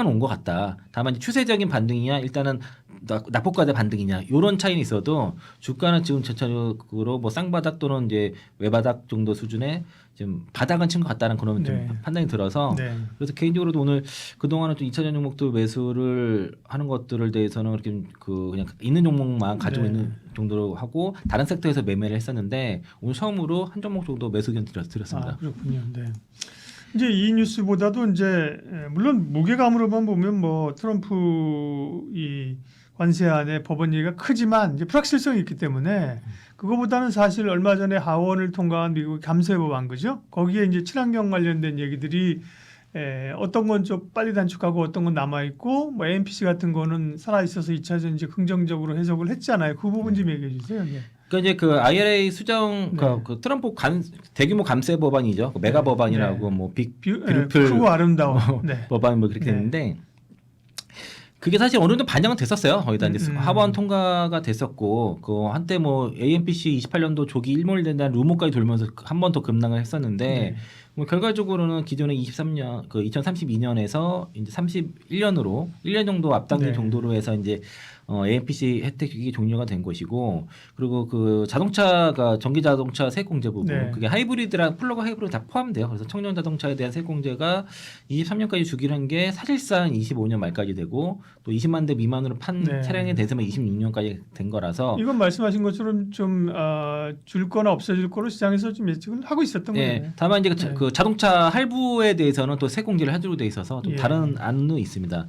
온 것 같다. 다만 이제 추세적인 반등이야 일단은 낙폭과대 반등이냐 이런 차이는 있어도 주가는 지금 전체적으로 뭐 쌍바닥 또는 이제 외바닥 정도 수준의 지금 바닥은 친 것 같다는 그런 좀 네. 판단이 들어서 네. 그래서 개인적으로도 오늘 그동안은 좀 2차전 종목들 매수를 하는 것들을 대해서는 그렇게 그냥 있는 종목만 가지고 네. 있는 정도로 하고 다른 섹터에서 매매를 했었는데 오늘 처음으로 한 종목 정도 매수 의견 드렸습니다. 아, 그렇군요. 네. 이제 이 뉴스보다도 이제 물론 무게감으로만 보면 뭐 트럼프 이 관세안의 법원 얘기가 크지만 이제 불확실성이 있기 때문에 그거보다는 사실 얼마 전에 하원을 통과한 미국 감세 법안 그죠? 거기에 이제 친환경 관련된 얘기들이 어떤 건 좀 빨리 단축하고 어떤 건 남아 있고 뭐 AMPC 같은 거는 살아 있어서 2차 전지 긍정적으로 해석을 했잖아요. 그 부분 좀 얘기해 주세요. 네. 그러니까 이제 그 IRA 수정 네. 그 트럼프 대규모 감세 법안이죠. 그 메가 네. 법안이라고 네. 뭐 크고 아름다운 네. 법안 뭐 그렇게 네. 됐는데 그게 사실 어느 정도 반영은 됐었어요. 거기다 이제 하원 통과가 됐었고 그 한때 뭐 AMPC 28년도 조기 일몰이 된다는 루머까지 돌면서 한 번 더 급락을 했었는데 네. 뭐 결과적으로는 기존에 23년 그 2032년에서 이제 31년으로 1년 정도 앞당긴 네. 정도로 해서 이제 AMPC 혜택이 종료가 된 것이고 그리고 그 자동차가 전기 자동차 세액공제 부분 네. 그게 하이브리드랑 플러그 하이브리드 다 포함돼요. 그래서 청년 자동차에 대한 세액공제가 23년까지 주기로 한 게 사실상 25년 말까지 되고 또 20만 대 미만으로 판 네. 차량에 대해서만 26년까지 된 거라서 이건 말씀하신 것처럼 좀 줄 거나 없어질 거로 시장에서 좀 예측을 하고 있었던 예, 거예요. 다만 이제 네. 그 자동차 할부에 대해서는 또 세공제를 해주로 돼 있어서 좀 예. 다른 안은 있습니다.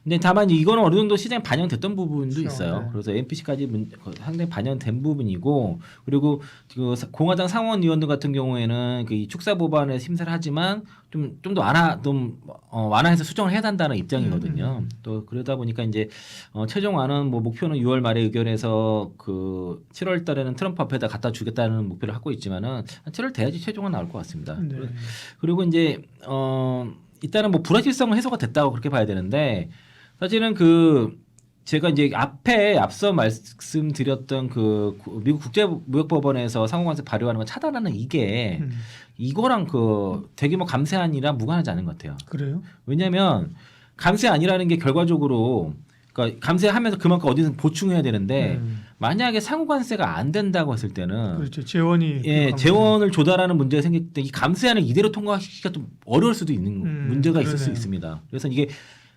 근데 다만 이제 이거는 어느 정도 시장에 반영됐던 부분도 그렇죠. 있어요. 네. 그래서 NPC까지 상당히 반영된 부분이고 그리고 그 공화당 상원 의원들 같은 경우에는 그 이 축사 법안에 심사를 하지만 좀 더 완화해서 수정을 해야 한다는 입장이거든요. 또 그러다 보니까 이제 최종안은 뭐 목표는 6월 말에 의결해서 그 7월 달에는 트럼프 앞에다 갖다 주겠다는 목표를 갖고 있지만은 한 7월 돼야지 최종안 나올 것 같습니다. 네. 그리고 이제 일단은 뭐 불확실성은 해소가 됐다고 그렇게 봐야 되는데 사실은 그 제가 이제 앞서 말씀드렸던 그 미국 국제무역법원에서 상호관세 발효하는 걸 차단하는 이게 이거랑 그 대규모 감세안이랑 무관하지 않은 것 같아요. 그래요? 왜냐하면 감세안이라는 게 결과적으로 그러니까 감세하면서 그만큼 어디서 보충해야 되는데 만약에 상호관세가 안 된다고 했을 때는 그렇죠. 재원이 재원을 조달하는 문제가 생길 때 이 감세안을 이대로 통과하기가 좀 어려울 수도 있는 문제가 있을 수 그러네요. 있습니다. 그래서 이게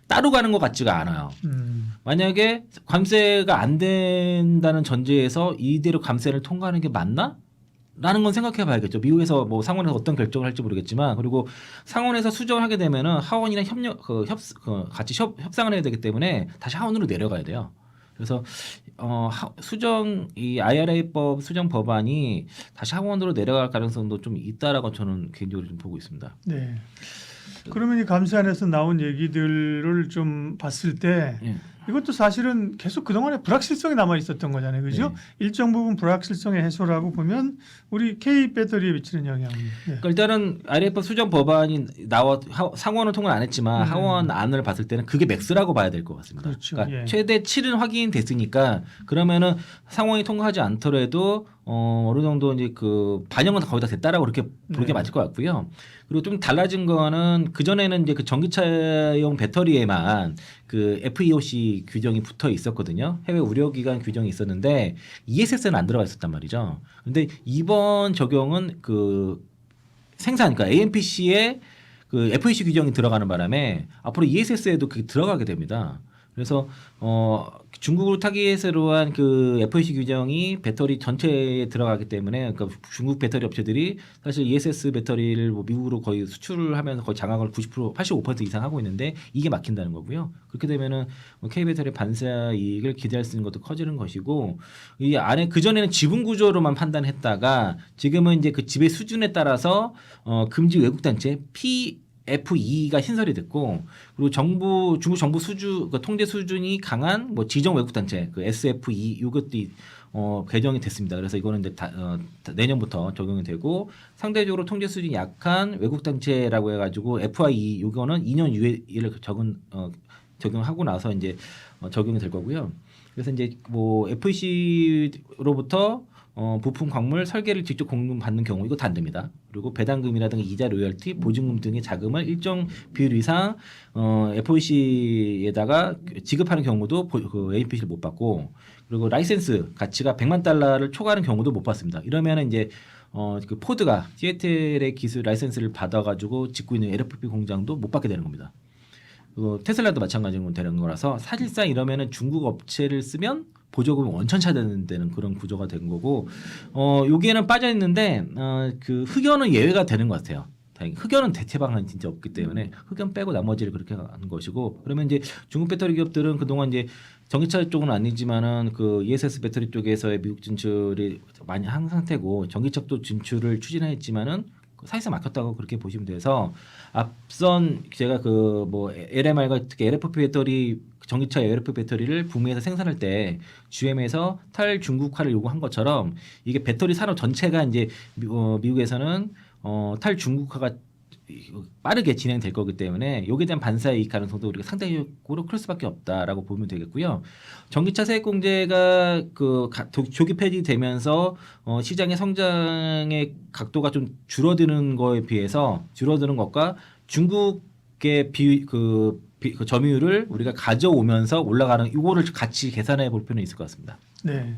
따로 가는 것 같지가 않아요. 만약에 관세가 안 된다는 전제에서 이대로 감세를 통과하는 게 맞나? 라는 건 생각해 봐야겠죠. 미국에서 뭐 상원에서 어떤 결정을 할지 모르겠지만 그리고 상원에서 수정을 하게 되면은 하원이랑 같이 협상을 해야 되기 때문에 다시 하원으로 내려가야 돼요. 그래서 이 IRA법 수정 법안이 다시 하원으로 내려갈 가능성도 좀 있다라고 저는 개인적으로 좀 보고 있습니다. 네. 그러면 이 감세안에서 나온 얘기들을 좀 봤을 때 예. 이것도 사실은 계속 그동안에 불확실성이 남아 있었던 거잖아요. 그죠? 네. 일정 부분 불확실성의 해소라고 보면 우리 K 배터리에 미치는 영향. 네. 그러니까 일단은 IRA법 수정 법안이 상원을 통과 안 했지만 하원 안을 봤을 때는 그게 맥스라고 봐야 될 것 같습니다. 그렇죠. 그러니까 예. 최대 7은 확인됐으니까 그러면은 상원이 통과하지 않더라도 어느 정도 이제 그 반영은 거의 다 됐다라고 그렇게 보는 게 네. 맞을 것 같고요. 그리고 좀 달라진 거는 그 전에는 이제 그 전기차용 배터리에만 그 FEOC 규정이 붙어 있었거든요. 해외 우려 기간 규정이 있었는데 ESS는 안 들어가 있었단 말이죠. 근데 이번 적용은 그 생산 그러니까 AMPC에 그 FEOC 규정이 들어가는 바람에 앞으로 ESS에도 그게 들어가게 됩니다. 그래서 중국으로 타깃으로 한 그 FEOC 규정이 배터리 전체에 들어가기 때문에 그러니까 중국 배터리 업체들이 사실 ESS 배터리를 뭐 미국으로 거의 수출을 하면서 거의 장악을 90% 85% 이상 하고 있는데 이게 막힌다는 거고요. 그렇게 되면은 K 배터리 반사 이익을 기대할 수 있는 것도 커지는 것이고 이 안에 그 전에는 지분 구조로만 판단했다가 지금은 이제 그 지배 수준에 따라서 금지 외국 단체 FE가 신설이 됐고 그리고 중국 정부 그 통제 수준이 강한 뭐 지정 외국 단체 그 SFE 이것도 개정이 됐습니다. 그래서 이거는 이제 내년부터 적용이 되고 상대적으로 통제 수준이 약한 외국 단체라고 해가지고 FIE 이거는 2년 유예를 적용하고 나서 이제 적용이 될 거고요. 그래서 이제 뭐 FEC로부터 부품 광물 설계를 직접 공급받는 경우 이거 다 안 됩니다. 그리고 배당금이라든가 이자 로열티 보증금 등의 자금을 일정 비율 이상 FOC에다가 지급하는 경우도 그 APC를 못 받고 그리고 라이센스 가치가 100만 달러를 초과하는 경우도 못 받습니다. 이러면 이제 그 포드가 시애틀의 기술 라이센스를 받아가지고 짓고 있는 LFP 공장도 못 받게 되는 겁니다. 테슬라도 마찬가지로 되는 거라서 사실상 이러면은 중국 업체를 쓰면 보조금이 원천 차단되는 그런 구조가 된 거고 여기에는 빠져 있는데 그 흑연은 예외가 되는 것 같아요. 다행히 흑연은 대체 방안이 진짜 없기 때문에 흑연 빼고 나머지를 그렇게 하는 것이고 그러면 이제 중국 배터리 기업들은 그동안 이제 전기차 쪽은 아니지만은 그 ESS 배터리 쪽에서의 미국 진출이 많이 한 상태고 전기차 도 진출을 추진했지만은 사실상 막혔다고 그렇게 보시면 돼서 앞선 제가 그 뭐 LMR과 특히 LFP 배터리 전기차 LFP 배터리를 북미에서 생산할 때 GM에서 탈중국화를 요구한 것처럼 이게 배터리 산업 전체가 이제 미국에서는 탈중국화가 빠르게 진행될 거기 때문에 여기에 대한 반사이익 가능성도 우리가 상대적으로 클 수밖에 없다라고 보면 되겠고요. 전기차 세액 공제가 그 조기 폐지되면서 시장의 성장의 각도가 좀 줄어드는 거에 비해서 줄어드는 것과 중국의 그 점유율을 우리가 가져오면서 올라가는 이거를 같이 계산해 볼 필요는 있을 것 같습니다. 네.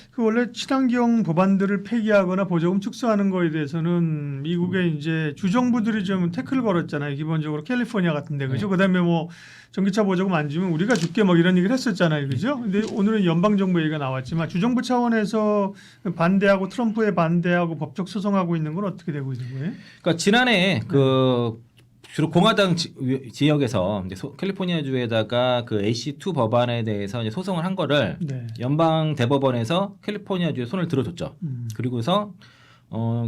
그 원래 친환경 법안들을 폐기하거나 보조금 축소하는 거에 대해서는 미국의 이제 주정부들이 좀 태클을 걸었잖아요. 기본적으로 캘리포니아 같은데 그죠? 그다음에 뭐 전기차 보조금 안 주면 우리가 줄게 뭐 이런 얘기를 했었잖아요. 그죠? 근데 오늘은 연방 정부 얘기가 나왔지만 주정부 차원에서 반대하고 트럼프에 반대하고 법적 소송하고 있는 건 어떻게 되고 있는 거예요? 그러니까 지난해 그 주로 공화당 지역에서 이제 캘리포니아 주에다가 그 AC2 법안에 대해서 이제 소송을 한 거를 네. 연방 대법원에서 캘리포니아 주에 손을 들어줬죠. 그리고서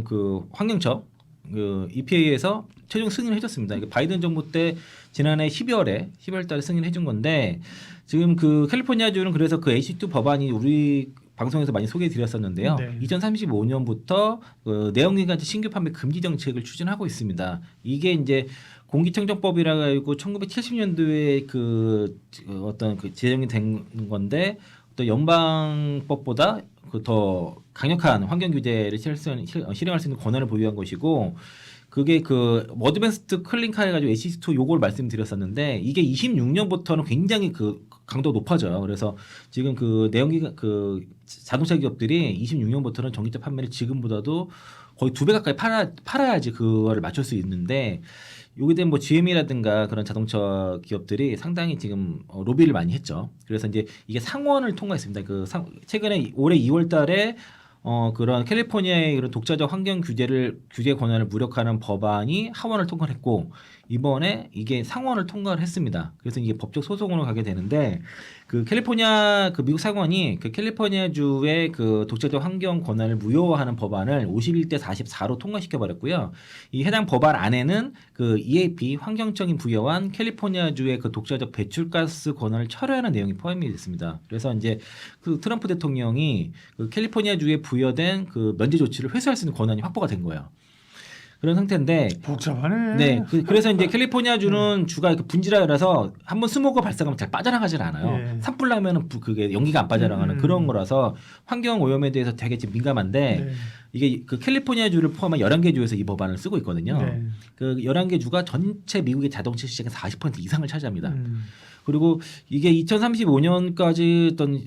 그 환경처 그 EPA에서 최종 승인을 해줬습니다. 이게 바이든 정부 때 지난해 12월달에 승인을 해준 건데 지금 그 캘리포니아 주는 그래서 그 AC2 법안이 우리 방송에서 많이 소개해드렸었는데요. 네. 2035년부터 그 내연기관차 신규 판매 금지 정책을 추진하고 있습니다. 이게 이제 공기청정법이라 가지고 1970년도에 그 어떤 그 제정이 된 건데 또 연방법보다 그 더 강력한 환경 규제를 실행할 수 있는 권한을 보유한 것이고 그게 그 어드밴스드 클린카 해가지고 AC2 요걸 말씀드렸었는데 이게 26년부터는 굉장히 그 강도가 높아져요. 그래서 지금 그 내연기관 그 자동차 기업들이 26년부터는 전기차 판매를 지금보다도 거의 2배 가까이 팔아야지 그거를 맞출 수 있는데 여기에 대한 뭐 GM이라든가 그런 자동차 기업들이 상당히 지금 로비를 많이 했죠. 그래서 이제 이게 상원을 통과했습니다. 최근에 올해 2월달에 그런 캘리포니아의 그런 독자적 환경 규제 권한을 무력화하는 법안이 하원을 통과했고 이번에 이게 상원을 통과를 했습니다. 그래서 이게 법적 소송으로 가게 되는데 그 캘리포니아 그 미국 상원이 그 캘리포니아 주의 그 독자적 환경 권한을 무효화하는 법안을 51대 44로 통과시켜 버렸고요. 이 해당 법안 안에는 그 EAP 환경적인 부여한 캘리포니아 주의 그 독자적 배출가스 권한을 철회하는 내용이 포함이 됐습니다. 그래서 이제 그 트럼프 대통령이 그 캘리포니아 주에 부여된 그 면제 조치를 회수할 수 있는 권한이 확보가 된 거예요. 그런 상태인데 복잡하네. 네, 그래서 이제 캘리포니아 주는 주가 분지라서 한번 스모그가 발생하면 잘 빠져나가질 않아요. 산불 나면은 그게 연기가 안 빠져나가는 그런 거라서 환경 오염에 대해서 되게 지금 민감한데 네. 이게 그 캘리포니아 주를 포함한 11개 주에서 이 법안을 쓰고 있거든요. 네. 그 11개 주가 전체 미국의 자동차 시장의 40% 이상을 차지합니다. 그리고 이게 2035년까지 어떤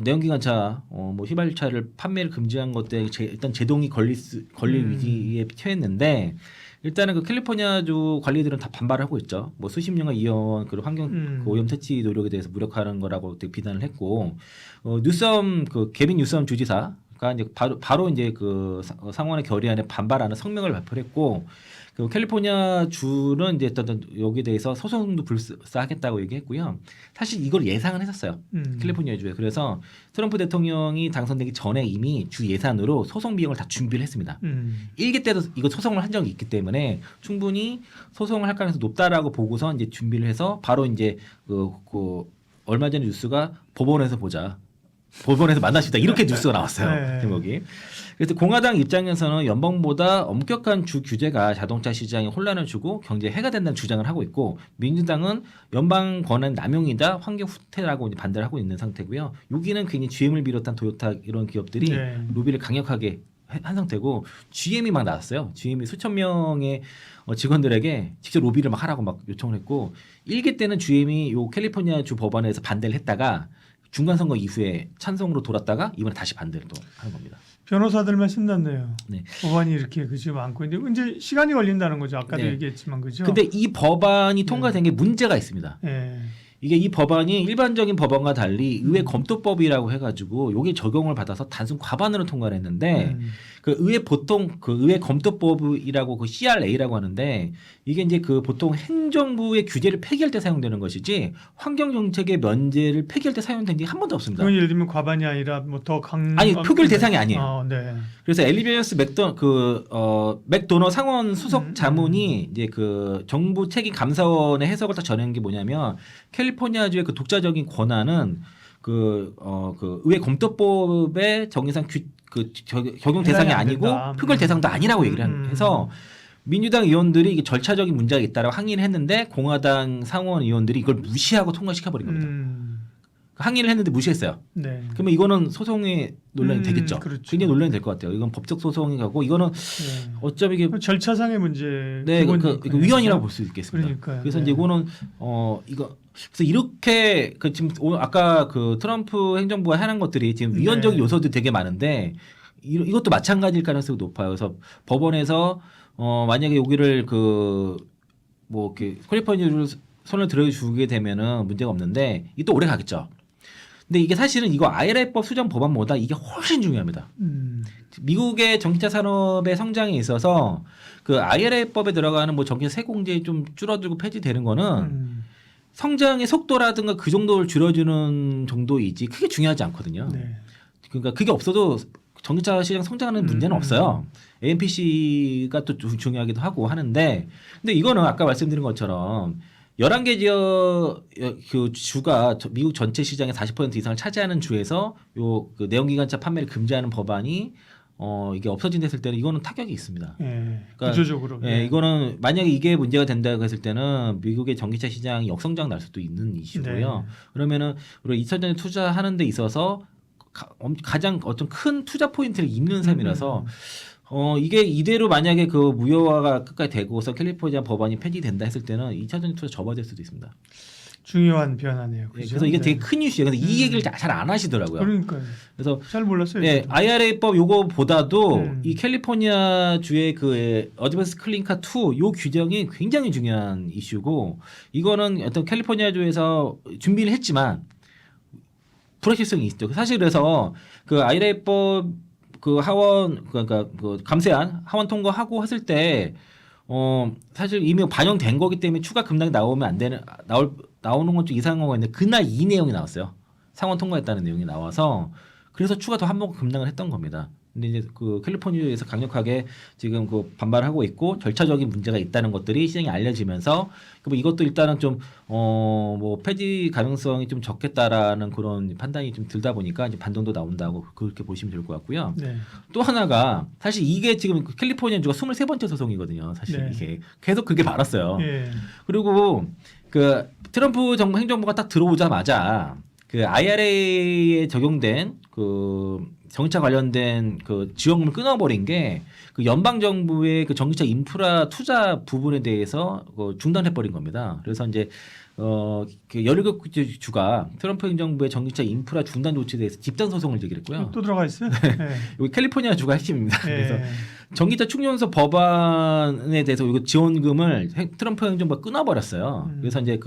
내연기관차 뭐 휘발유차를 판매를 금지한 것 때문에 일단 제동이 걸릴 위기에 처했는데 일단은 그 캘리포니아주 관리들은 다 반발을 하고 있죠. 뭐 수십 년간 이어온 그 환경 그 오염 퇴치 노력에 대해서 무력화하는 거라고 되게 비난을 했고 뉴섬 그 개빈 뉴섬 주지사가 이제 바로 이제 그 상원의 결의안에 반발하는 성명을 발표를 했고. 그 캘리포니아 주는 이제 어떤 여기에 대해서 소송도 불사하겠다고 얘기했고요. 사실 이걸 예상은 했었어요. 캘리포니아 주에. 그래서 트럼프 대통령이 당선되기 전에 이미 주 예산으로 소송 비용을 다 준비를 했습니다. 1기 때도 이거 소송을 한 적이 있기 때문에 충분히 소송을 할 가능성이 높다라고 보고서 이제 준비를 해서 바로 이제 그 얼마 전에 뉴스가 법원에서 보자. 법원에서 만날 수 있다 이렇게 뉴스가 나왔어요. 네. 제목이. 그래서 공화당 입장에서는 연방보다 엄격한 주 규제가 자동차 시장에 혼란을 주고 경제에 해가 된다는 주장을 하고 있고 민주당은 연방 권한 남용이다 환경 후퇴라고 이제 반대를 하고 있는 상태고요. 여기는 괜히 GM을 비롯한 도요타 이런 기업들이 네. 로비를 강력하게 한 상태고 GM이 막 나왔어요. GM이 수천 명의 직원들에게 직접 로비를 막 하라고 막 요청을 했고 1기 때는 GM이 요 캘리포니아 주 법안에서 반대를 했다가 중간 선거 이후에 찬성으로 돌았다가 이번에 다시 반대를 또 하는 겁니다. 변호사들만 신났네요. 네. 법안이 이렇게 그죠 많고 이제 시간이 걸린다는 거죠. 아까도 네. 얘기했지만 그죠. 근데 이 법안이 통과된 게 문제가 있습니다. 예. 이게 이 법안이 일반적인 법안과 달리 의회 검토법이라고 해가지고 여기 적용을 받아서 단순 과반으로 통과를 했는데 그 의회 보통 그 의회 검토법이라고 그 CRA라고 하는데 이게 이제 그 보통 행정부의 규제를 폐기할 때 사용되는 것이지 환경 정책의 면제를 폐기할 때 사용된 게 한 번도 없습니다. 그건 예를 들면 과반이 아니라 뭐 더 강. 아니 표결 대상이 아니에요. 네. 그래서 엘리베이스 맥도너 상원 수석 자문이 이제 그 정부 책임 감사원의 해석을 딱 전한 게 뭐냐면 캘리포니아주의 그 독자적인 권한은 그 의회 검토법의 정의상 적용 대상이 아니고 된다. 표결 대상도 아니라고 얘기를 해서 민주당 의원들이 이게 절차적인 문제가 있다라고 항의를 했는데 공화당 상원 의원들이 이걸 무시하고 통과시켜버린 겁니다. 항의를 했는데 무시했어요. 네. 그러면 이거는 소송의 논란이 되겠죠. 그렇죠. 굉장히 논란이 될 것 같아요. 이건 법적 소송이 가고 이거는 네. 어쩌면 이게 절차상의 문제. 네, 기본이니까요. 위헌이라고 볼 수 있겠습니다. 그러니까요. 그래서 네. 이제 이거는 이거 그래서 이렇게 그 지금 오늘 아까 그 트럼프 행정부가 하는 것들이 지금 위헌적인 네. 요소도 되게 많은데 이것도 마찬가지일 가능성이 높아요. 그래서 법원에서 만약에 여기를 뭐 캘리포니아를 손을 들어주게 되면은 문제가 없는데 이 또 오래 가겠죠. 근데 이게 사실은 이거 IRA법 수정 법안보다 이게 훨씬 중요합니다. 미국의 전기차 산업의 성장에 있어서 그 IRA법에 들어가는 뭐 전기차 세공제 좀 줄어들고 폐지되는 거는 성장의 속도라든가 그 정도를 줄여주는 정도이지 크게 중요하지 않거든요. 네. 그러니까 그게 없어도 전기차 시장 성장하는 문제는 없어요. AMPC가 또 중요하기도 하고 하는데 근데 이거는 아까 말씀드린 것처럼 11개 지역 그 주가 미국 전체 시장의 40% 이상을 차지하는 주에서 그 내연기관차 판매를 금지하는 법안이 이게 없어진댔을 때는 이거는 타격이 있습니다. 예. 그러니까, 구조적으로. 예, 이거는 만약에 이게 문제가 된다고 했을 때는 미국의 전기차 시장이 역성장 날 수도 있는 이슈고요. 네. 그러면은 우리 2차전지 투자하는 데 있어서 가장 어떤 큰 투자 포인트를 잃는 셈이라서 이게 이대로 만약에 그 무효화가 끝까지 되고서 캘리포니아 법안이 폐지된다 했을 때는 2차전지 투자 접어들 수도 있습니다. 중요한 변화네요. 예, 그죠? 그래서 이게 네. 되게 큰 이슈예요. 근데 이 얘기를 잘 안 하시더라고요. 그러니까요. 그래서 잘 몰랐어요. 예, 저도. IRA법 요거보다도 이 캘리포니아 주의 그 어드밴스 클린카 2 요 규정이 굉장히 중요한 이슈고 이거는 어떤 캘리포니아 주에서 준비를 했지만 불확실성이 있죠. 사실 그래서 그 IRA법 그 하원 그러니까 그 감세안 하원 통과하고 했을 때 사실 이미 반영된 거기 때문에 추가 급락이 나오면 안 되는 나오는 건 좀 이상한 거가 있는데 그날 이 내용이 나왔어요. 상원 통과했다는 내용이 나와서 그래서 추가 더 한 번 급락을 했던 겁니다. 근데 이제 그 캘리포니아에서 강력하게 지금 그 반발하고 있고 절차적인 문제가 있다는 것들이 시장에 알려지면서 뭐 이것도 일단은 좀 뭐 폐지 가능성이 좀 적겠다라는 그런 판단이 좀 들다 보니까 이제 반등도 나온다고 그렇게 보시면 될 것 같고요. 네. 또 하나가 사실 이게 지금 캘리포니아 주가 23번째 소송이거든요. 사실 네. 이게 계속 그게 많았어요. 예. 그리고 그 트럼프 정부 행정부가 딱 들어오자마자 그 IRA에 적용된 그 전기차 관련된 그 지원금을 끊어버린 게 그 연방 정부의 그 전기차 인프라 투자 부분에 대해서 중단해버린 겁니다. 그래서 이제 그 17개 주가 트럼프 행정부의 전기차 인프라 중단 조치에 대해서 집단 소송을 제기했고요. 또 들어가 있어요? 네. 여기 캘리포니아 주가 핵심입니다. 그래서 예. 전기차 충전소 법안에 대해서 이거 지원금을 트럼프 행정부가 끊어버렸어요. 그래서 이제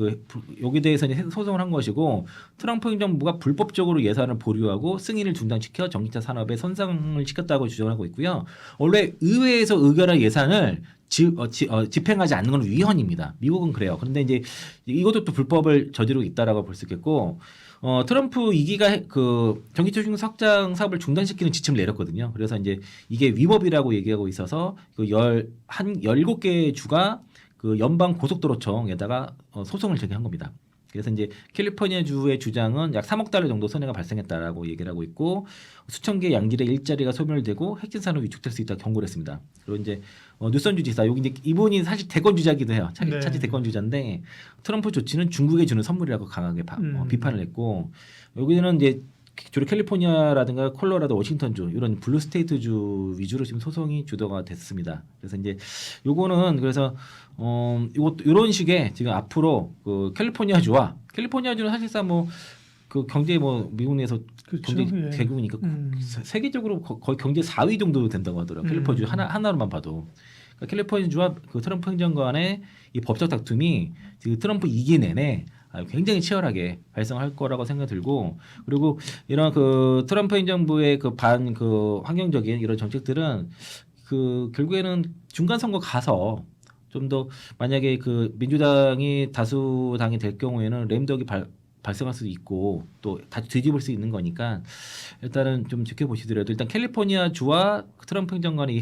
여기에 대해서 이제 소송을 한 것이고 트럼프 행정부가 불법적으로 예산을 보류하고 승인을 중단시켜 전기차 산업에 손상을 시켰다고 주장하고 있고요. 원래 의회에서 의결할 예산을 집행하지 않는 건 위헌입니다. 미국은 그래요. 그런데 이제 이것도 또 불법을 저지르고 있다라고 볼 수 있겠고. 트럼프 2기가 그 전기차 충전소 확장 사업을 중단시키는 지침을 내렸거든요. 그래서 이제 이게 위법이라고 얘기하고 있어서 그 17개 주가 그 연방 고속도로청에다가 소송을 제기한 겁니다. 그래서 이제 캘리포니아주의 주장은 약 3억 달러 정도 손해가 발생했다라고 얘기를 하고 있고 수천 개 양질의 일자리가 소멸되고 핵심 산업이 위축될 수 있다고 경고를 했습니다. 그리고 이제 뉴섬 주지사 여기 이제 이분이 사실 대권 주자기도 해요. 차기 대권 주자인데 트럼프 조치는 중국에 주는 선물이라고 강하게 비판을 했고 여기는 이제 주로 캘리포니아라든가 콜로라도, 워싱턴주 이런 블루 스테이트주 위주로 지금 소송이 주도가 됐습니다. 그래서 이제 요거는 그래서 이런 식의 지금 앞으로 그 캘리포니아주는 사실상 뭐 그 경제 뭐 미국 내에서 그렇죠. 경제 예. 대국이니까 세계적으로 거의 경제 4위 정도 된다고 하더라고요. 캘리포니아주 하나로만 봐도. 그러니까 캘리포니아주와 그 트럼프 행정 간의 이 법적 다툼이 지금 트럼프 2기 내내 굉장히 치열하게 발생할 거라고 생각이 들고 그리고 이런 그 트럼프 행정부의 그 환경적인 이런 정책들은 그 결국에는 중간 선거 가서 좀 더 만약에 그 민주당이 다수당이 될 경우에는 램덕이 발생할 수도 있고 또 다 뒤집을 수 있는 거니까 일단은 좀 지켜보시더라도 일단 캘리포니아 주와 트럼프 행정 간의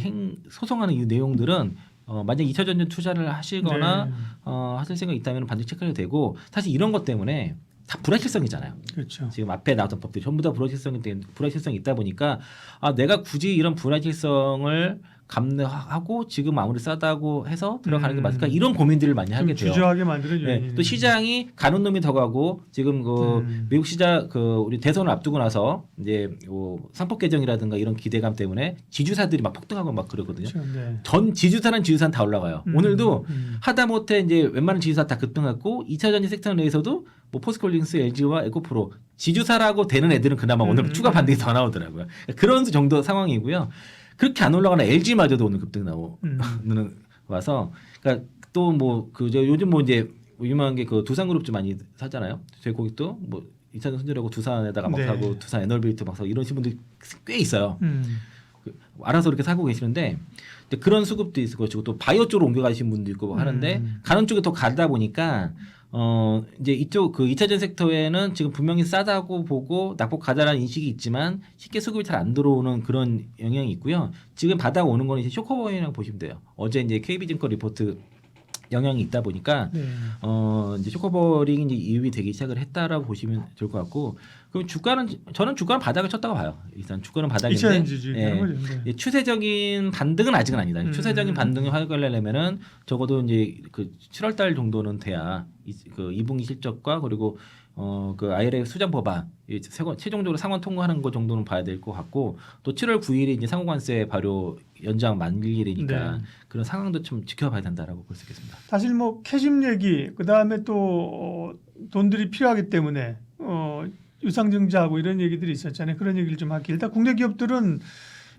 소송하는 이 내용들은 만약 2차 전지 투자를 하시거나 네. 하실 생각이 있다면 반드시 체크해야 되고 사실 이런 것 때문에 다 불확실성이잖아요. 그렇죠. 지금 앞에 나왔던 법들이 전부 다 불확실성이 있다 보니까 내가 굳이 이런 불확실성을 감내하고 지금 아무리 싸다고 해서 들어가는 게 맞을까 이런 고민들을 많이 하게 돼요. 주저하게 만드는 네, 또 시장이 가는 놈이 더 가고 지금 미국 시장 우리 대선을 앞두고 나서 이제 상법 개정이라든가 이런 기대감 때문에 지주사들이 막 폭등하고 막 그러거든요. 그렇죠. 네. 전 지주사는 다 올라가요. 오늘도 하다못해 이제 웬만한 지주사 다 급등했고 2차 전지 섹터 내에서도 뭐 포스코홀딩스, LG와 에코프로 지주사라고 되는 애들은 그나마 오늘 추가 반등이 더 나오더라고요. 그런 정도 상황이고요. 그렇게 안 올라가는 LG마저도 오늘 급등 와서 그러니까 또 뭐 요즘 뭐 이제 유명한 게 그 두산그룹 좀 많이 사잖아요. 저희 거기도 뭐 이찬원 선주라고 두산에다가 막 네. 사고 두산 에너빌트 막 사고 이러신 분들이 꽤 있어요. 알아서 이렇게 사고 계시는데 그런 수급도 있을 것이고 또 바이오 쪽으로 옮겨가신 분도 있고 하는데 가는 쪽에 더 가다 보니까 이제 이쪽 그 2차전 섹터에는 지금 분명히 싸다고 보고 낙폭 가다라는 인식이 있지만 쉽게 수급이 잘 안 들어오는 그런 영향이 있고요. 지금 바닥 오는 거는 이제 쇼커버링이라고 보시면 돼요. 어제 이제 KB증권 리포트 영향이 있다 보니까 이제 쇼커버링이 이제 이유이 되기 시작을 했다라고 보시면 좋을 것 같고 그럼 저는 주가는 바닥을 쳤다고 봐요. 일단 주가는 바닥인데 예, 추세적인 반등은 아직은 아니다. 추세적인 반등이 활발하려면은 적어도 이제 그 7월달 정도는 돼야 그 2분기 실적과 그리고 그 IRA 수정 법안 최종적으로 상원 통과하는 것 정도는 봐야 될 것 같고 또 7월 9일이 이제 상호관세 발효 연장 만기일이니까 그런 상황도 좀 지켜봐야 된다라고 볼 수 있겠습니다. 사실 뭐 캐즘 얘기 그다음에 또 돈들이 필요하기 때문에 유상증자하고 이런 얘기들이 있었잖아요. 그런 얘기를 좀 할게요. 일단 국내 기업들은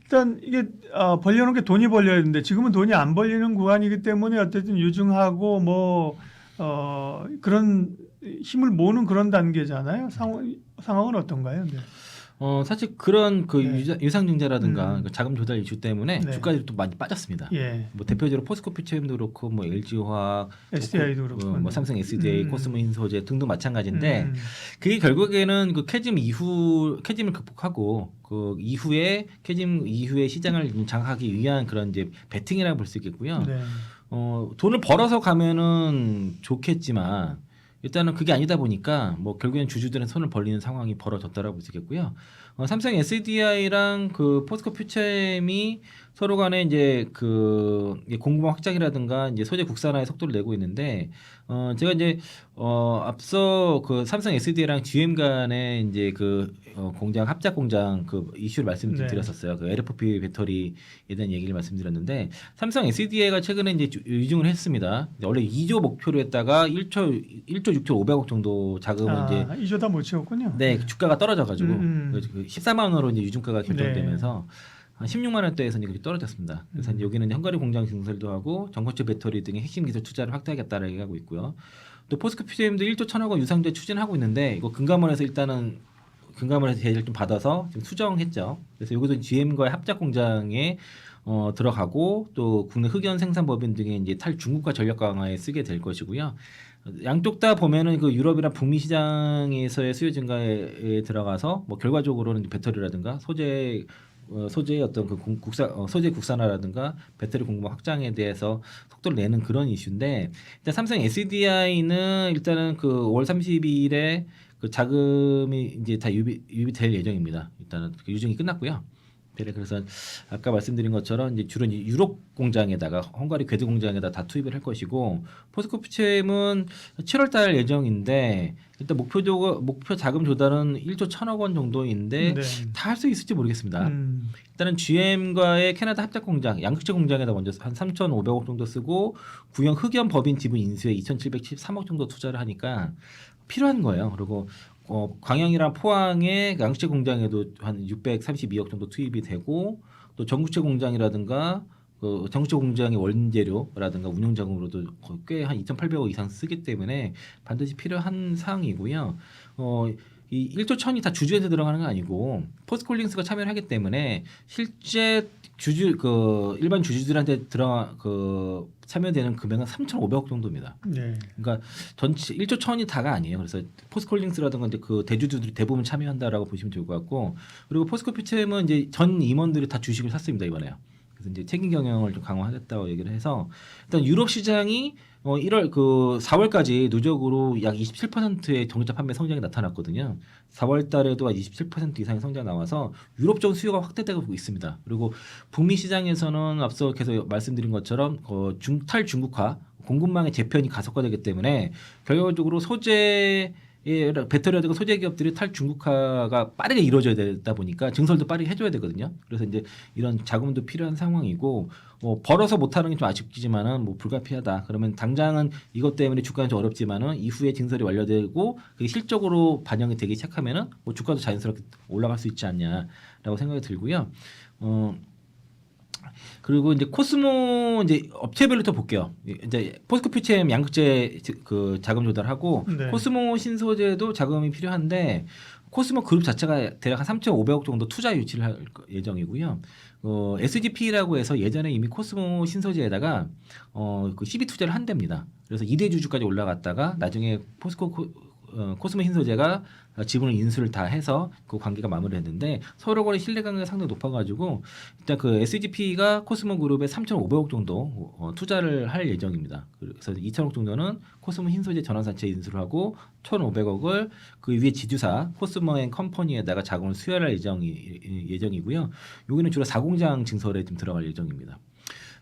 일단 이게 벌려놓은 게 돈이 벌려야 되는데 지금은 돈이 안 벌리는 구간이기 때문에 어쨌든 유증하고 뭐 그런 힘을 모으는 그런 단계잖아요. 상황은 어떤가요? 네. 사실 그런 그 유상증자라든가 그 자금 조달 이슈 때문에 주가들이 또 많이 빠졌습니다. 예. 뭐 대표적으로 포스코피체엠도 그렇고 뭐 LG화학, SDI도 그렇고 뭐 삼성 SDI, 코스모인소재 등등 마찬가지인데 그게 결국에는 그 캐즘을 극복하고 그 이후에 캐즘 이후에 시장을 장악하기 위한 그런 이제 베팅이라고 볼 수 있겠고요. 네. 돈을 벌어서 가면은 좋겠지만 일단은 그게 아니다 보니까 뭐 결국엔 주주들은 손을 벌리는 상황이 벌어졌다라고 볼 수 있겠고요. 삼성 SDI랑 그 포스코 퓨처엠이 서로 간에 이제 그 공급 확장이라든가 이제 소재 국산화의 속도를 내고 있는데 제가 이제 앞서 그 삼성 SDI랑 GM 간의 이제 그 공장 합작 공장 그 이슈를 말씀드렸었어요. 그 LFP 배터리에 대한 얘기를 말씀드렸는데 삼성 SDI가 최근에 이제 유증을 했습니다. 원래 2조 목표로 했다가 1조 6천 5백억 정도 자금을 이제 2조 다 못 채웠군요. 네, 주가가 떨어져가지고 14만 원으로 이제 유증가가 결정되면서 한 16만 원대에서 이제 떨어졌습니다. 그래서 이제 여기는 헝가리 공장 증설도 하고 전고체 배터리 등의 핵심 기술 투자를 확대하겠다라고 얘기하고 있고요. 또 포스코 PCM도 1조 1,000억 원 유상증자 추진하고 있는데 이거 금감원에서 일단은 금감원에서 제재를 좀 받아서 지금 수정했죠. 그래서 여기도 GM과의 합작 공장에 들어가고 또 국내 흑연 생산 법인 등의 이제 중국과 전력 강화에 쓰게 될 것이고요. 양쪽 다 보면은 그 유럽이나 북미 시장에서의 수요 증가에 들어가서 뭐 결과적으로는 배터리라든가 소재 소재의 어떤 그 소재 국산화라든가 배터리 공급 확장에 대해서 속도를 내는 그런 이슈인데 일단 삼성 SDI는 일단은 그 5월 30일에 그 자금이 이제 다 유비될 예정입니다. 일단은 그 유증이 끝났고요. 그래서 아까 말씀드린 것처럼 이제 주로 이제 유럽 공장에다가 헝가리 궤도 공장에다 다 투입을 할 것이고 포스코 퓨체엠은 7월달 예정인데 일단 목표 자금 조달은 1조 1,000억 원 정도인데 네. 다 할 수 있을지 모르겠습니다. 일단은 GM과의 캐나다 합작 공장, 양극재 공장에다 먼저 한 3,500억 정도 쓰고 구형 흑연 법인 지분 인수에 2,713억 정도 투자를 하니까 필요한 거예요. 그리고 광양이랑 포항의 양극재 공장에도 한 632억 정도 투입이 되고 또 전구체 공장이라든가 그 전구체 공장의 원재료라든가 운영 자금으로도 꽤 한 2,800억 이상 쓰기 때문에 반드시 필요한 사항이고요. 이 1조 1,000이 다 주주한테 들어가는 건 아니고 포스코홀딩스가 참여를 하기 때문에 실제 일반 주주들한테 참여되는 금액은 3,500억 정도입니다. 네. 그러니까 전체 1조 1,000이 다가 아니에요. 그래서 포스코홀딩스라든가 이제 그 대주주들이 대부분 참여한다라고 보시면 좋을 것 같고 그리고 포스코 퓨체엠은 이제 전 임원들이 다 주식을 샀습니다 이번에요. 그래서 이제 책임 경영을 좀 강화하겠다고 얘기를 해서 일단 유럽 시장이 4월까지 누적으로 약 27%의 전기차 판매 성장이 나타났거든요. 4월 달에도 27% 이상의 성장이 나와서 유럽 쪽 수요가 확대되고 있습니다. 그리고 북미 시장에서는 앞서 계속 말씀드린 것처럼 탈중국화 공급망의 재편이 가속화되기 때문에 결과적으로 배터리라든가 소재 기업들이 탈중국화가 빠르게 이루어져야 되다 보니까 증설도 빠르게 해줘야 되거든요. 그래서 이제 이런 자금도 필요한 상황이고 벌어서 못하는 게 좀 아쉽지만은 불가피하다. 그러면 당장은 이것 때문에 주가는 좀 어렵지만은 이후에 증설이 완료되고 그게 실적으로 반영이 되기 시작하면은 주가도 자연스럽게 올라갈 수 있지 않냐라고 생각이 들고요. 그리고 이제 코스모 이제 업체별로 또 볼게요. 이제 포스코 퓨체엠 양극재 그 자금 조달하고 네. 코스모 신소재도 자금이 필요한데 코스모 그룹 자체가 대략 한 3,500억 정도 투자 유치를 할 예정이고요. SGP라고 해서 예전에 이미 코스모 신소재에다가 그 CB 투자를 한답니다. 그래서 2대 주주까지 올라갔다가 나중에 코스모 신소재가 지분을 인수를 다 해서 그 관계가 마무리했는데 서로 간의 신뢰 관계가 상당히 높아가지고 일단 그 SGP가 코스모 그룹에 3,500억 정도 투자를 할 예정입니다. 그래서 2,000억 정도는 코스모 신소재 전환사채 인수를 하고 1,500억을 그 위에 지주사 코스모 앤 컴퍼니에다가 자금을 수혈할 예정이고요. 여기는 주로 4공장 증설에 좀 들어갈 예정입니다.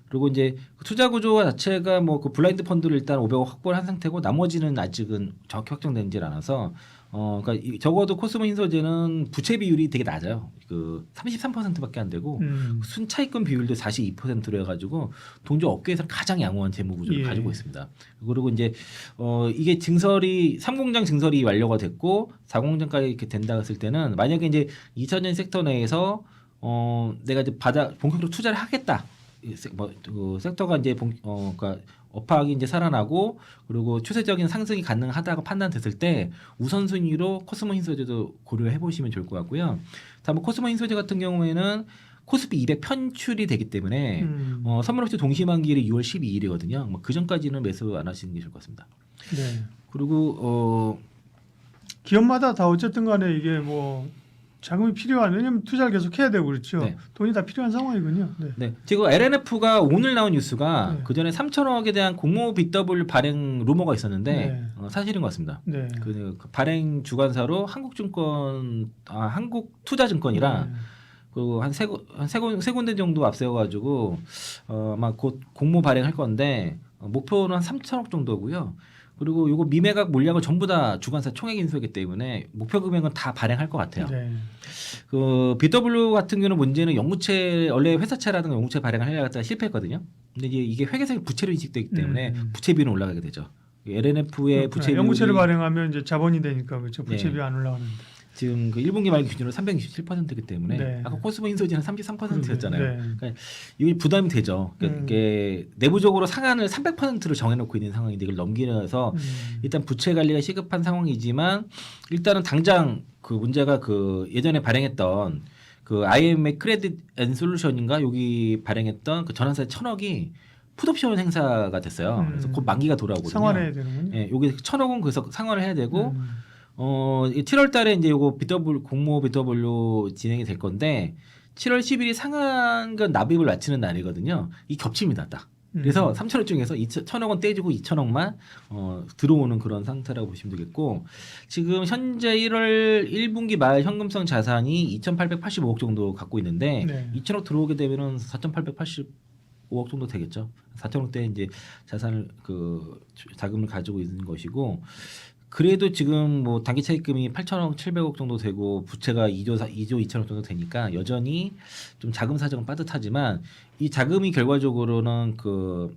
그리고 이제 투자 구조 자체가 그 블라인드 펀드를 일단 500억 확보를 한 상태고 나머지는 아직은 정확히 확정되지 않아서 그러니까 적어도 코스모 신소재는 부채 비율이 되게 낮아요. 그 33%밖에 안 되고 순차익금 비율도 42%로 해가지고 동조 업계에서는 가장 양호한 재무 구조를 가지고 있습니다. 그리고 이제 이게 3공장 증설이 완료가 됐고 4공장까지 이렇게 된다 했을 때는 만약에 이제 2차전 섹터 내에서 내가 이제 본격적으로 투자를 하겠다. 그 섹터가 이제 그러니까 업황이 이제 살아나고 그리고 추세적인 상승이 가능하다고 판단됐을 때 우선순위로 코스모 신소재도 고려해 보시면 좋을 것 같고요. 다음 코스모 신소재 같은 경우에는 코스피 200 편출이 되기 때문에 선물옵션 동시만기일이 6월 12일이거든요. 그 전까지는 매수 안 하시는 게 좋을 것 같습니다. 네. 그리고 기업마다 다 어쨌든 간에 이게 자금이 필요한 왜냐하면 투자를 계속 해야 되고 그렇죠. 네. 돈이 다 필요한 상황이군요. 네. 네. 지금 LNF가 오늘 나온 뉴스가 네. 그 전에 3,000억에 대한 공모 BW 발행 루머가 있었는데 네. 사실인 것 같습니다. 네. 그 발행 주관사로 한국투자증권이랑 네. 그 한 세 군데 정도 앞세워가지고 아마 곧 공모 발행할 건데 목표는 한 3,000억 정도고요. 그리고 이거 미매각 물량을 전부 다 주관사 총액 인수하기 때문에 목표 금액은 다 발행할 것 같아요. 네. 그 BW 같은 경우는 문제는 영구채 원래 회사채라든가 영구채 발행을 하려고 했다가 실패했거든요. 근데 이게 회계상의 부채로 인식되기 때문에 부채 비율은 올라가게 되죠. LNF의 부채 비율이 영구채를 발행하면 이제 자본이 되니까 그렇죠. 부채비 네. 안 올라가는데. 지금 그 1분기 말기 기준으로 367%이기 때문에 네. 아까 코스모 인소재는 33%였잖아요. 네. 그러니까 이게 부담이 되죠. 그러니까 이게 내부적으로 상한을 300%를 정해놓고 있는 상황인데 이걸 넘기면서 일단 부채 관리가 시급한 상황이지만 일단은 당장 그 문제가 그 예전에 발행했던 그 IMF 크레딧 앤 솔루션인가 여기 발행했던 그 전환사 1,000억이 풋옵션 행사가 됐어요. 그래서 곧 만기가 돌아오거든요. 상환해야 되는군요. 예, 여기 1,000억은 그래서 상환을 해야 되고 7월 달에 이제 요거 공모 BW 진행이 될 건데 7월 10일이 상한건 납입을 마치는 날이거든요. 이 겹칩니다, 딱. 그래서 3천억 중에서 1,000억 원 떼주고 2천억만 들어오는 그런 상태라고 보시면 되겠고, 지금 현재 1월 1분기 말 현금성 자산이 2,885억 정도 갖고 있는데 네. 2천억 들어오게 되면은 4,885억 정도 되겠죠. 4천억대 이제 자산을 자금을 가지고 있는 것이고, 그래도 지금 뭐 단기 차입금이 8천억 700억 정도 되고 부채가 2조 2천억 정도 되니까 여전히 좀 자금 사정은 빠듯하지만, 이 자금이 결과적으로는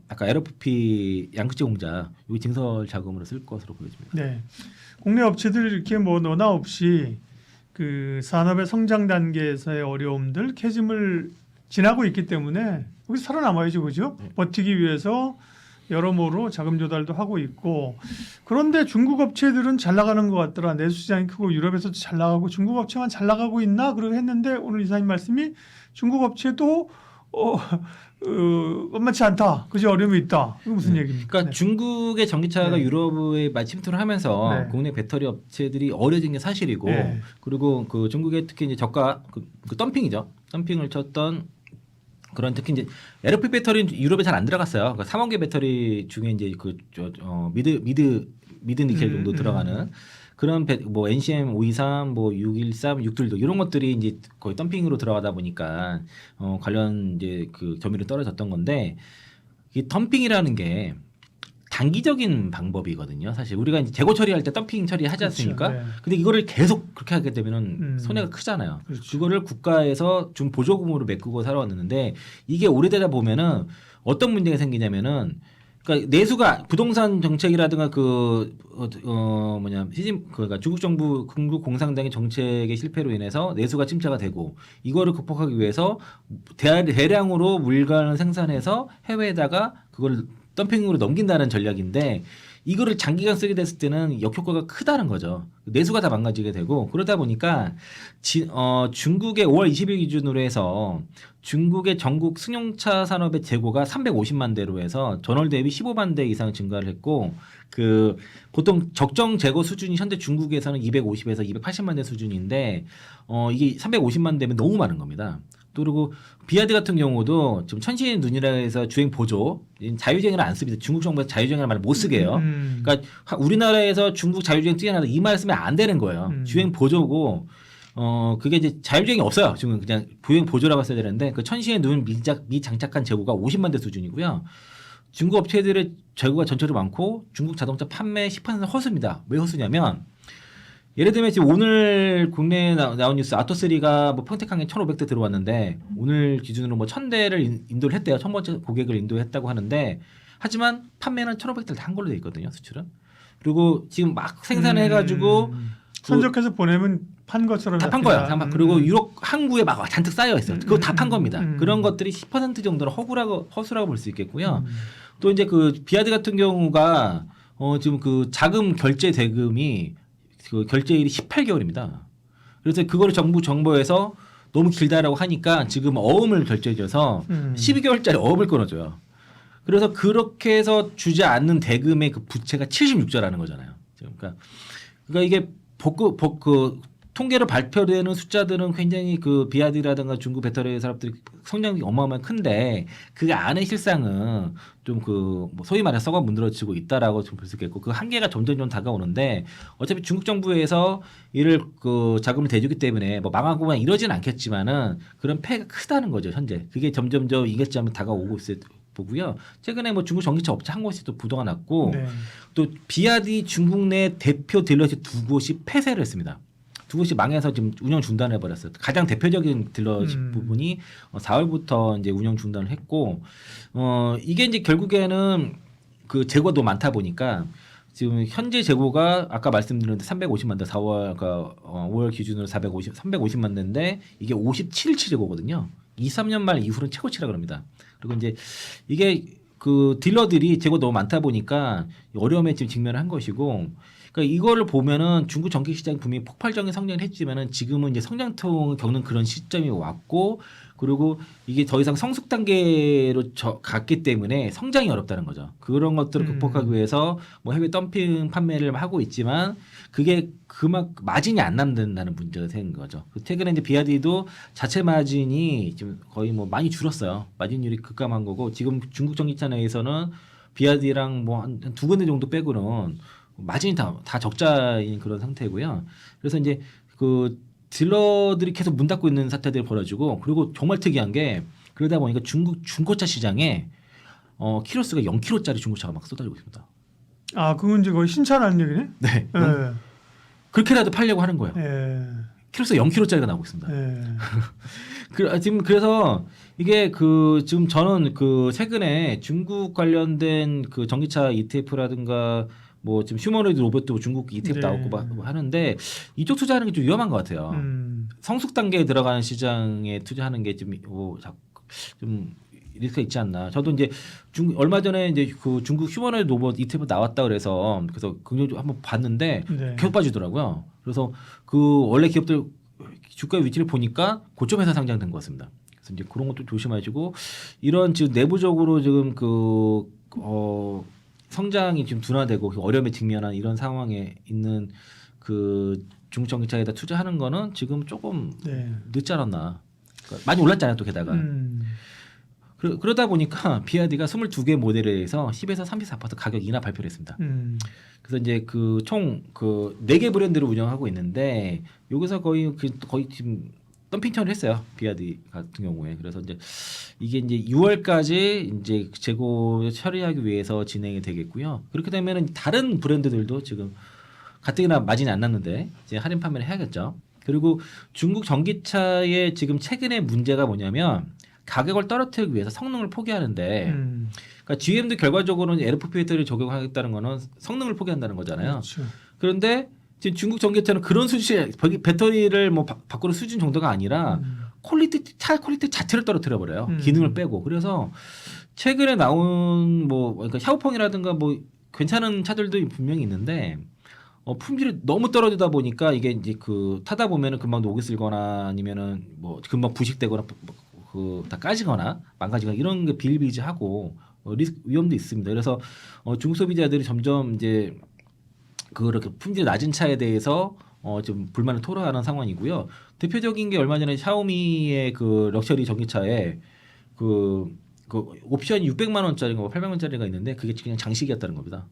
아까 LFP 양극재 공장 여기 증설 자금으로 쓸 것으로 보여집니다. 네. 국내 업체들 이렇게 뭐 너나 없이 그 산업의 성장 단계에서의 어려움들 캐즘을 지나고 있기 때문에 여기 살아남아야죠, 그죠? 네. 버티기 위해서 여러모로 자금 조달도 하고 있고, 그런데 중국 업체들은 잘 나가는 것 같더라. 내수시장이 크고 유럽에서도 잘 나가고 중국 업체만 잘 나가고 있나? 그러고 했는데 오늘 이사님 말씀이 중국 업체도 만만치 않다. 그지 어려움이 있다. 이거 무슨 얘기입니까? 그러니까 네. 중국의 전기차가 네. 유럽에 침투를 하면서 네. 국내 배터리 업체들이 어려진 게 사실이고, 네. 그리고 그 중국의 특히 이제 저가 그 덤핑이죠. 덤핑을 쳤던 그런, 특히 이제 LFP 배터리는 유럽에 잘 안 들어갔어요. 그러니까 3원계 배터리 중에 이제 미드 니켈 정도 들어가는 그런 뭐 NCM 523, 뭐 613, 622 이런 것들이 이제 거의 덤핑으로 들어가다 보니까 관련 이제 그 점유율이 떨어졌던 건데, 이 덤핑이라는 게 단기적인 방법이거든요. 사실 우리가 이제 재고 처리할 때 덤핑 처리하지 그렇죠. 않습니까? 네. 근데 이거를 계속 그렇게 하게 되면은 손해가 크잖아요. 그렇죠. 그거를 국가에서 좀 보조금으로 메꾸고 살아왔는데, 이게 오래되다 보면은 어떤 문제가 생기냐면은, 그러니까 내수가 부동산 정책이라든가 그러니까 중국 정부 중국 공산당의 정책의 실패로 인해서 내수가 침체가 되고, 이거를 극복하기 위해서 대량으로 물건을 생산해서 해외에다가 그걸 덤핑으로 넘긴다는 전략인데, 이거를 장기간 쓰게 됐을 때는 역효과가 크다는 거죠. 내수가 다 망가지게 되고, 그러다 보니까 중국의 5월 20일 기준으로 해서 중국의 전국 승용차 산업의 재고가 350만 대로 해서 전월 대비 15만 대 이상 증가를 했고, 보통 적정 재고 수준이 현재 중국에서는 250에서 280만 대 수준인데, 이게 350만 대면 너무 많은 겁니다. 또 그리고 비아드 같은 경우도 지금 천신의 눈이라 해서 주행 보조, 자유주행을 안 씁니다. 중국 정부에서 자유주행이라는 말을 못 쓰게 해요. 그러니까 우리나라에서 중국 자유주행 뛰어나다 이 말 쓰면 안 되는 거예요. 주행 보조고, 그게 이제 자유주행이 없어요. 지금 그냥 주행 보조라고 써야 되는데, 그 천신의 눈 미장착한 재고가 50만 대 수준이고요. 중국 업체들의 재고가 전체로 많고, 중국 자동차 판매 10% 허수입니다. 왜 허수냐면, 예를 들면 지금 오늘 국내에 나온 뉴스, 아토3가 뭐 평택항에 1,500대 들어왔는데 오늘 기준으로 뭐 1,000대를 인도를 했대요. 1,000번째 고객을 인도했다고 하는데, 하지만 판매는 1,500대를 다 한 걸로 돼 있거든요, 수출은. 그리고 지금 막 생산해가지고 선적해서 보내면 판 것처럼 다 판 거예요. 그리고 유럽 항구에 막 잔뜩 쌓여 있어요. 그거 다 판 겁니다. 그런 것들이 10% 정도는 허수라고 볼 수 있겠고요. 또 이제 그 비아드 같은 경우가 지금 그 자금 결제 대금이 그 결제일이 18개월입니다. 그래서 그거를 정부에서 너무 길다라고 하니까 지금 어음을 결제해줘서 12개월짜리 어음을 끊어줘요. 그래서 그렇게 해서 주지 않는 대금의 그 부채가 76조라는 거잖아요. 그러니까 이게 통계로 발표되는 숫자들은 굉장히 그 비아드라든가 중국 배터리 산업들이 성장이 어마어마한 큰데, 그 안의 실상은 좀 뭐 소위 말해서 썩어 문드러지고 있다라고 좀 볼 수 있겠고, 그 한계가 점점 다가오는데, 어차피 중국 정부에서 이를 자금을 대주기 때문에 뭐 망하고만 이러지는 않겠지만은 그런 폐해가 크다는 거죠, 현재. 그게 점점 이것저것 다가오고 있을 보고요. 최근에 뭐 중국 전기차 업체 한 곳이 또 부도가 났고, 네. 또 비아드 중국 내 대표 딜러십 2곳이 폐쇄를 했습니다. 2곳이 망해서 지금 운영 중단을 해버렸어요. 가장 대표적인 딜러십 부분이 4월부터 이제 운영 중단을 했고, 이게 이제 결국에는 그 재고가 너무 많다 보니까 지금 현재 재고가 아까 말씀드렸는데 350만 대, 5월 기준으로 350만 대인데, 이게 57일치 재고거든요. 2-3년 말 이후로는 최고치라 그럽니다. 그리고 이제 이게 그 딜러들이 재고 너무 많다 보니까 어려움에 지금 직면을 한 것이고, 그러니까 이거를 보면은 중국 전기 시장 분명히 폭발적인 성장을 했지만은 지금은 이제 성장통을 겪는 그런 시점이 왔고 그리고 이게 더 이상 성숙 단계로 갔기 때문에 성장이 어렵다는 거죠. 그런 것들을 극복하기 위해서 뭐 해외 덤핑 판매를 하고 있지만 그게 마진이 안 남는다는 문제가 생긴 거죠. 최근에 이제 비아디도 자체 마진이 지금 거의 뭐 많이 줄었어요. 마진율이 급감한 거고 지금 중국 전기차 내에서는 비아디랑 뭐 한 두 군데 정도 빼고는 마진이 다 적자인 그런 상태고요. 그래서 이제 그 딜러들이 계속 문 닫고 있는 사태들이 벌어지고 그리고 정말 특이한 게 그러다 보니까 중국 중고차 시장에 키로수가 0km짜리 중고차가 막 쏟아지고 있습니다. 아, 그건 이제 거의 신차라는 얘기네. 네. 예. 그렇게라도 팔려고 하는 거예요. 예. 키로수 0km짜리가 나오고 있습니다. 예. 지금 그래서 이게 지금 저는 최근에 중국 관련된 그 전기차 ETF라든가 뭐 지금 휴머노이드 로봇도 중국 ETF 네. 나오고 하는데 이쪽 투자하는 게 좀 위험한 것 같아요. 성숙 단계에 들어가는 시장에 투자하는 게 좀 리스크가 있지 않나. 저도 이제 얼마 전에 이제 그 중국 휴머노이드 로봇 ETF 나왔다 그래서 긍정적으로 한번 봤는데 네. 계속 빠지더라고요. 그래서 원래 기업들 주가 위치를 보니까 고점에서 상장된 것 같습니다. 그래서 이제 그런 것도 조심하시고 이런 지금 내부적으로 지금 성장이 지금 둔화되고 어려움에 직면한 이런 상황에 있는 중국 전기차에다 투자하는 거는 지금 조금 네. 늦지 않았나. 그러니까 많이 올랐잖아요, 또 게다가. 그러다 보니까 비아디가 22개 모델에서 10에서 34% 가격 인하 발표를 했습니다. 그래서 이제 총 4개 브랜드를 운영하고 있는데 여기서 거의 지금 덤핑처를 했어요. 비아디 같은 경우에. 그래서 이게 이제 6월까지 이제 재고 처리하기 위해서 진행이 되겠고요. 그렇게 되면은 다른 브랜드들도 지금 가뜩이나 마진이 안 났는데 이제 할인 판매를 해야겠죠. 그리고 중국 전기차의 지금 최근의 문제가 뭐냐면 가격을 떨어뜨리기 위해서 성능을 포기하는데 그러니까 GM도 결과적으로는 LFP 배터리를 적용하겠다는 거는 성능을 포기한다는 거잖아요. 그렇죠. 그런데 지금 중국 전기차는 그런 수준 배터리를 뭐 바꾸는 수준 정도가 아니라 차 퀄리티 자체를 떨어뜨려 버려요. 기능을 빼고. 그래서 최근에 나온 그러니까 샤오펑이라든가 뭐 괜찮은 차들도 분명히 있는데 품질이 너무 떨어지다 보니까 이게 이제 타다 보면은 금방 녹이 슬거나 아니면은 뭐 금방 부식되거나 다 까지거나 망가지거나 이런 게 비일비재하고 위험도 있습니다. 그래서 중국 소비자들이 점점 이제 그렇게 품질 낮은 차에 대해서 좀 불만을 토로하는 상황이고요. 대표적인 게 얼마 전에 샤오미의 럭셔리 전기차에 옵션이 600만 원짜리가 800만 원짜리가 있는데 그게 그냥 장식이었다는 겁니다.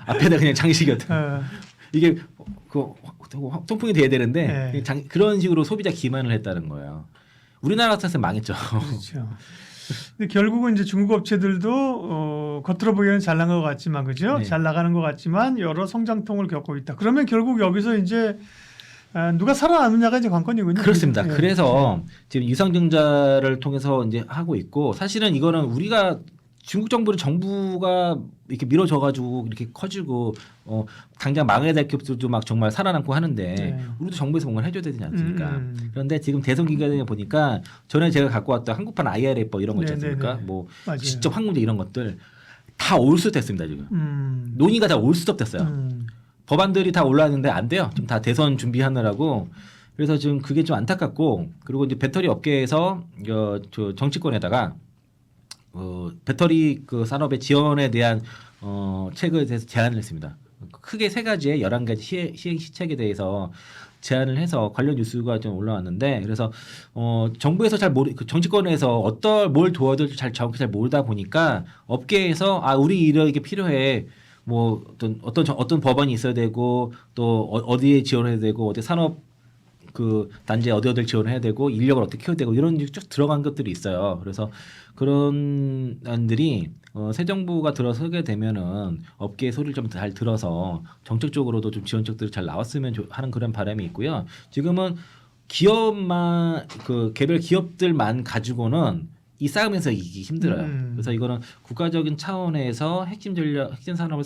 앞에다 그냥 장식이었다. 이게 통풍이 돼야 되는데 네. 그런 식으로 소비자 기만을 했다는 거예요. 우리나라 같았으면 망했죠. 그렇죠. 근데 결국은 이제 중국 업체들도 겉으로 보기에는 잘 나간 것 같지만 그죠? 네. 잘 나가는 것 같지만 여러 성장통을 겪고 있다. 그러면 결국 여기서 이제 누가 살아남느냐가 이제 관건이군요. 그렇습니다. 네. 그래서 지금 유상증자를 통해서 이제 하고 있고 사실은 이거는 우리가 중국 정부가 이렇게 밀어줘가지고 이렇게 커지고 당장 망해야 될 기업들도 막 정말 살아남고 하는데 네. 우리도 정부에서 뭔가 해줘야 되지 않습니까? 그런데 지금 대선 기간에 보니까 전에 제가 갖고 왔던 한국판 IRA 이런 거 있지 않습니까? 네네네. 뭐 맞아요. 직접 항공제 이런 것들 다 올스톱됐습니다 지금. 논의가 다 올스톱됐어요. 법안들이 다 올라왔는데 안 돼요. 지금 다 대선 준비하느라고. 그래서 지금 그게 좀 안타깝고 그리고 이제 배터리 업계에서 저 정치권에다가 배터리 산업의 지원에 대한 책에 대해서 제안을 했습니다. 크게 3가지의 11가지 시행 시책에 대해서 제안을 해서 관련 뉴스가 좀 올라왔는데 그래서 정부에서 정치권에서 뭘 도와줄지 정확히 잘 모르다 보니까 업계에서 우리 이렇게 필요해. 뭐 어떤 법안이 있어야 되고 또 어디에 지원해야 되고 어디 산업 단지에 어디 지원해야 되고 인력을 어떻게 키워야 되고 이런 쭉 들어간 것들이 있어요. 그래서 그런 안들이 새 정부가 들어서게 되면은 업계의 소리를 좀 잘 들어서 정책적으로도 좀 지원책들이 잘 나왔으면 하는 그런 바람이 있고요. 지금은 기업만 개별 기업들만 가지고는 이 싸움에서 이기기 힘들어요. 그래서 이거는 국가적인 차원에서 핵심 산업을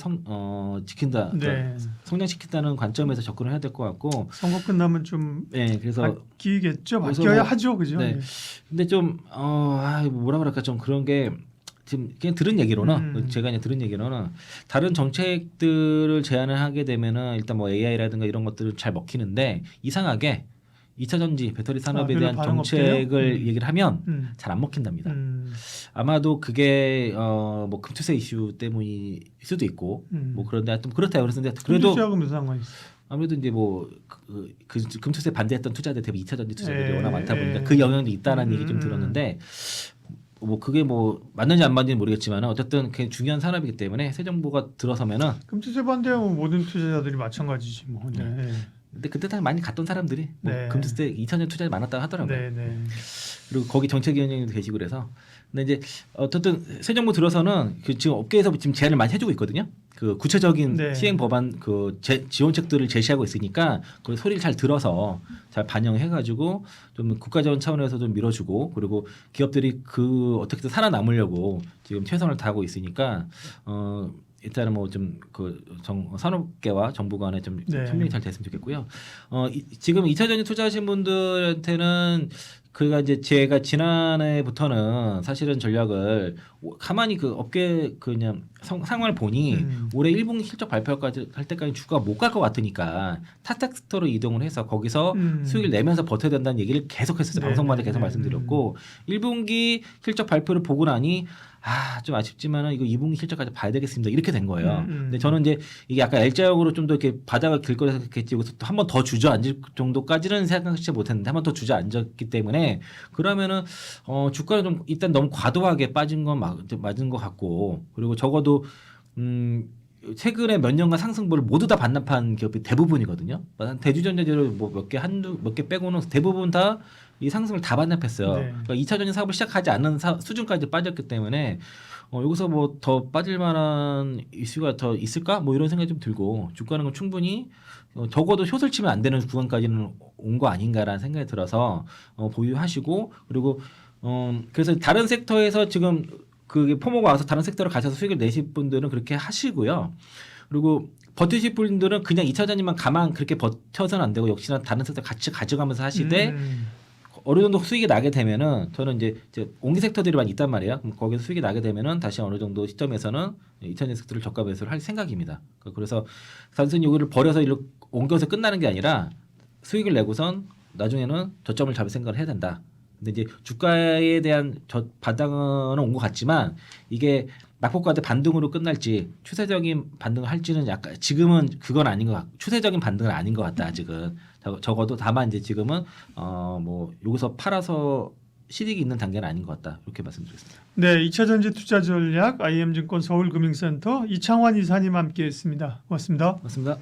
지킨다, 네. 성장시킨다는 관점에서 접근을 해야 될 것 같고. 선거 끝나면 좀 그래서 바뀌겠죠. 바뀌어야 하죠, 그죠? 네. 근데 좀 뭐라 그럴까 좀 그런 게 지금 그냥 들은 얘기로는 제가 그냥 들은 얘기로는 다른 정책들을 제안을 하게 되면은 일단 뭐 AI라든가 이런 것들은 잘 먹히는데 이상하게 2차 전지 배터리 산업에 별로 대한 반응 정책을 얘기를 하면 음. 잘 안 먹힌답니다. 음. 아마도 그게 뭐 금투세 이슈 때문일 수도 있고 뭐 그런데 하여튼 그렇다고 그랬는데 그래도 금투세하고 무슨 상관이 있어? 아무래도 이제 뭐 그 금투세 반대했던 투자들 대비 2차 전지 투자들이 예, 워낙 많다 보니까 예. 그 영향도 있다라는 얘기 좀 들었는데 뭐 그게 뭐 맞는지 안 맞는지 모르겠지만 어쨌든 그 중요한 산업이기 때문에 새 정부가 들어서면은 금투세 반대하면 모든 투자자들이 마찬가지지 뭐. 네. 근데 그때 당 많이 갔던 사람들이 뭐 네. 금투세 2000년 투자에 많았다고 하더라고요. 네, 네. 그리고 거기 정책위원장님도 계시고 그래서 근데 이제 어쨌든 새 정부 들어서는 그 지금 업계에서 지금 제안을 많이 해주고 있거든요. 그 구체적인 네. 시행 법안 그 지원책들을 제시하고 있으니까 그 소리를 잘 들어서 잘 반영해가지고 좀 국가 자원 차원에서 좀 밀어주고 그리고 기업들이 그 어떻게든 살아남으려고 지금 최선을 다하고 있으니까 일단은 뭐 좀 그 산업계와 정부 간에 좀 네. 협력이 잘 됐으면 좋겠고요. 지금 2차 전지 투자하신 분들한테는 그가 이제 제가 지난해부터는 사실은 전략을 가만히 그 업계 그냥 상황을 보니 올해 1분기 실적 발표까지 할 때까지 주가가 못 갈 것 같으니까 타 섹터로 이동을 해서 거기서 수익을 내면서 버텨야 된다는 얘기를 계속했었어요. 네, 방송마다 네, 계속 네. 말씀드렸고 1분기 실적 발표를 보고 나니 좀 아쉽지만은 이거 2분기 실적까지 봐야 되겠습니다. 이렇게 된 거예요. 근데 저는 이제 이게 약간 L자형으로 좀 더 이렇게 바닥을 길 거라 생각했지 여기서 또 한 번 더 주저앉을 정도까지는 생각하지 못했는데 한 번 더 주저앉았기 때문에 그러면은 주가는 좀 일단 너무 과도하게 빠진 건 맞은 것 같고 그리고 적어도 최근에 몇 년간 상승분을 모두 다 반납한 기업이 대부분이거든요. 대주전자재료 뭐 몇 개 빼고는 대부분 다 이 상승을 다 반납했어요. 네. 그러니까 2차 전지 사업을 시작하지 않는 수준까지 빠졌기 때문에 여기서 뭐 더 빠질 만한 이슈가 더 있을까? 뭐 이런 생각이 좀 들고 주가는 건 충분히 적어도 숏을 치면 안 되는 구간까지는 온 거 아닌가라는 생각이 들어서 보유하시고 그리고 그래서 다른 섹터에서 지금 그게 포모가 와서 다른 섹터로 가셔서 수익을 내실 분들은 그렇게 하시고요. 그리고 버티실 분들은 그냥 2차 전지만 가만 그렇게 버텨서는 안 되고 역시나 다른 섹터 같이 가져가면서 하시되 어느 정도 수익이 나게 되면은 저는 이제 옹기 섹터들이 많이 있단 말이에요. 그럼 거기서 수익이 나게 되면은 다시 어느 정도 시점에서는 2차 섹터를 저가 매수를 할 생각입니다. 그래서 단순히 여기를 버려서 일로 옮겨서 끝나는 게 아니라 수익을 내고선 나중에는 저점을 잡을 생각을 해야 된다. 근데 이제 주가에 대한 바닥은 온 것 같지만 이게 낙폭과대 반등으로 끝날지 추세적인 반등을 할지는 약간 지금은 그건 아닌 것 같고 추세적인 반등은 아닌 것 같다 아직은 적어도 다만 이제 지금은 뭐 여기서 팔아서 실익이 있는 단계는 아닌 것 같다 이렇게 말씀드리겠습니다. 네, 2차 전지 투자 전략 IM증권 서울금융센터 이창환 이사님 함께했습니다. 고맙습니다. 맞습니다.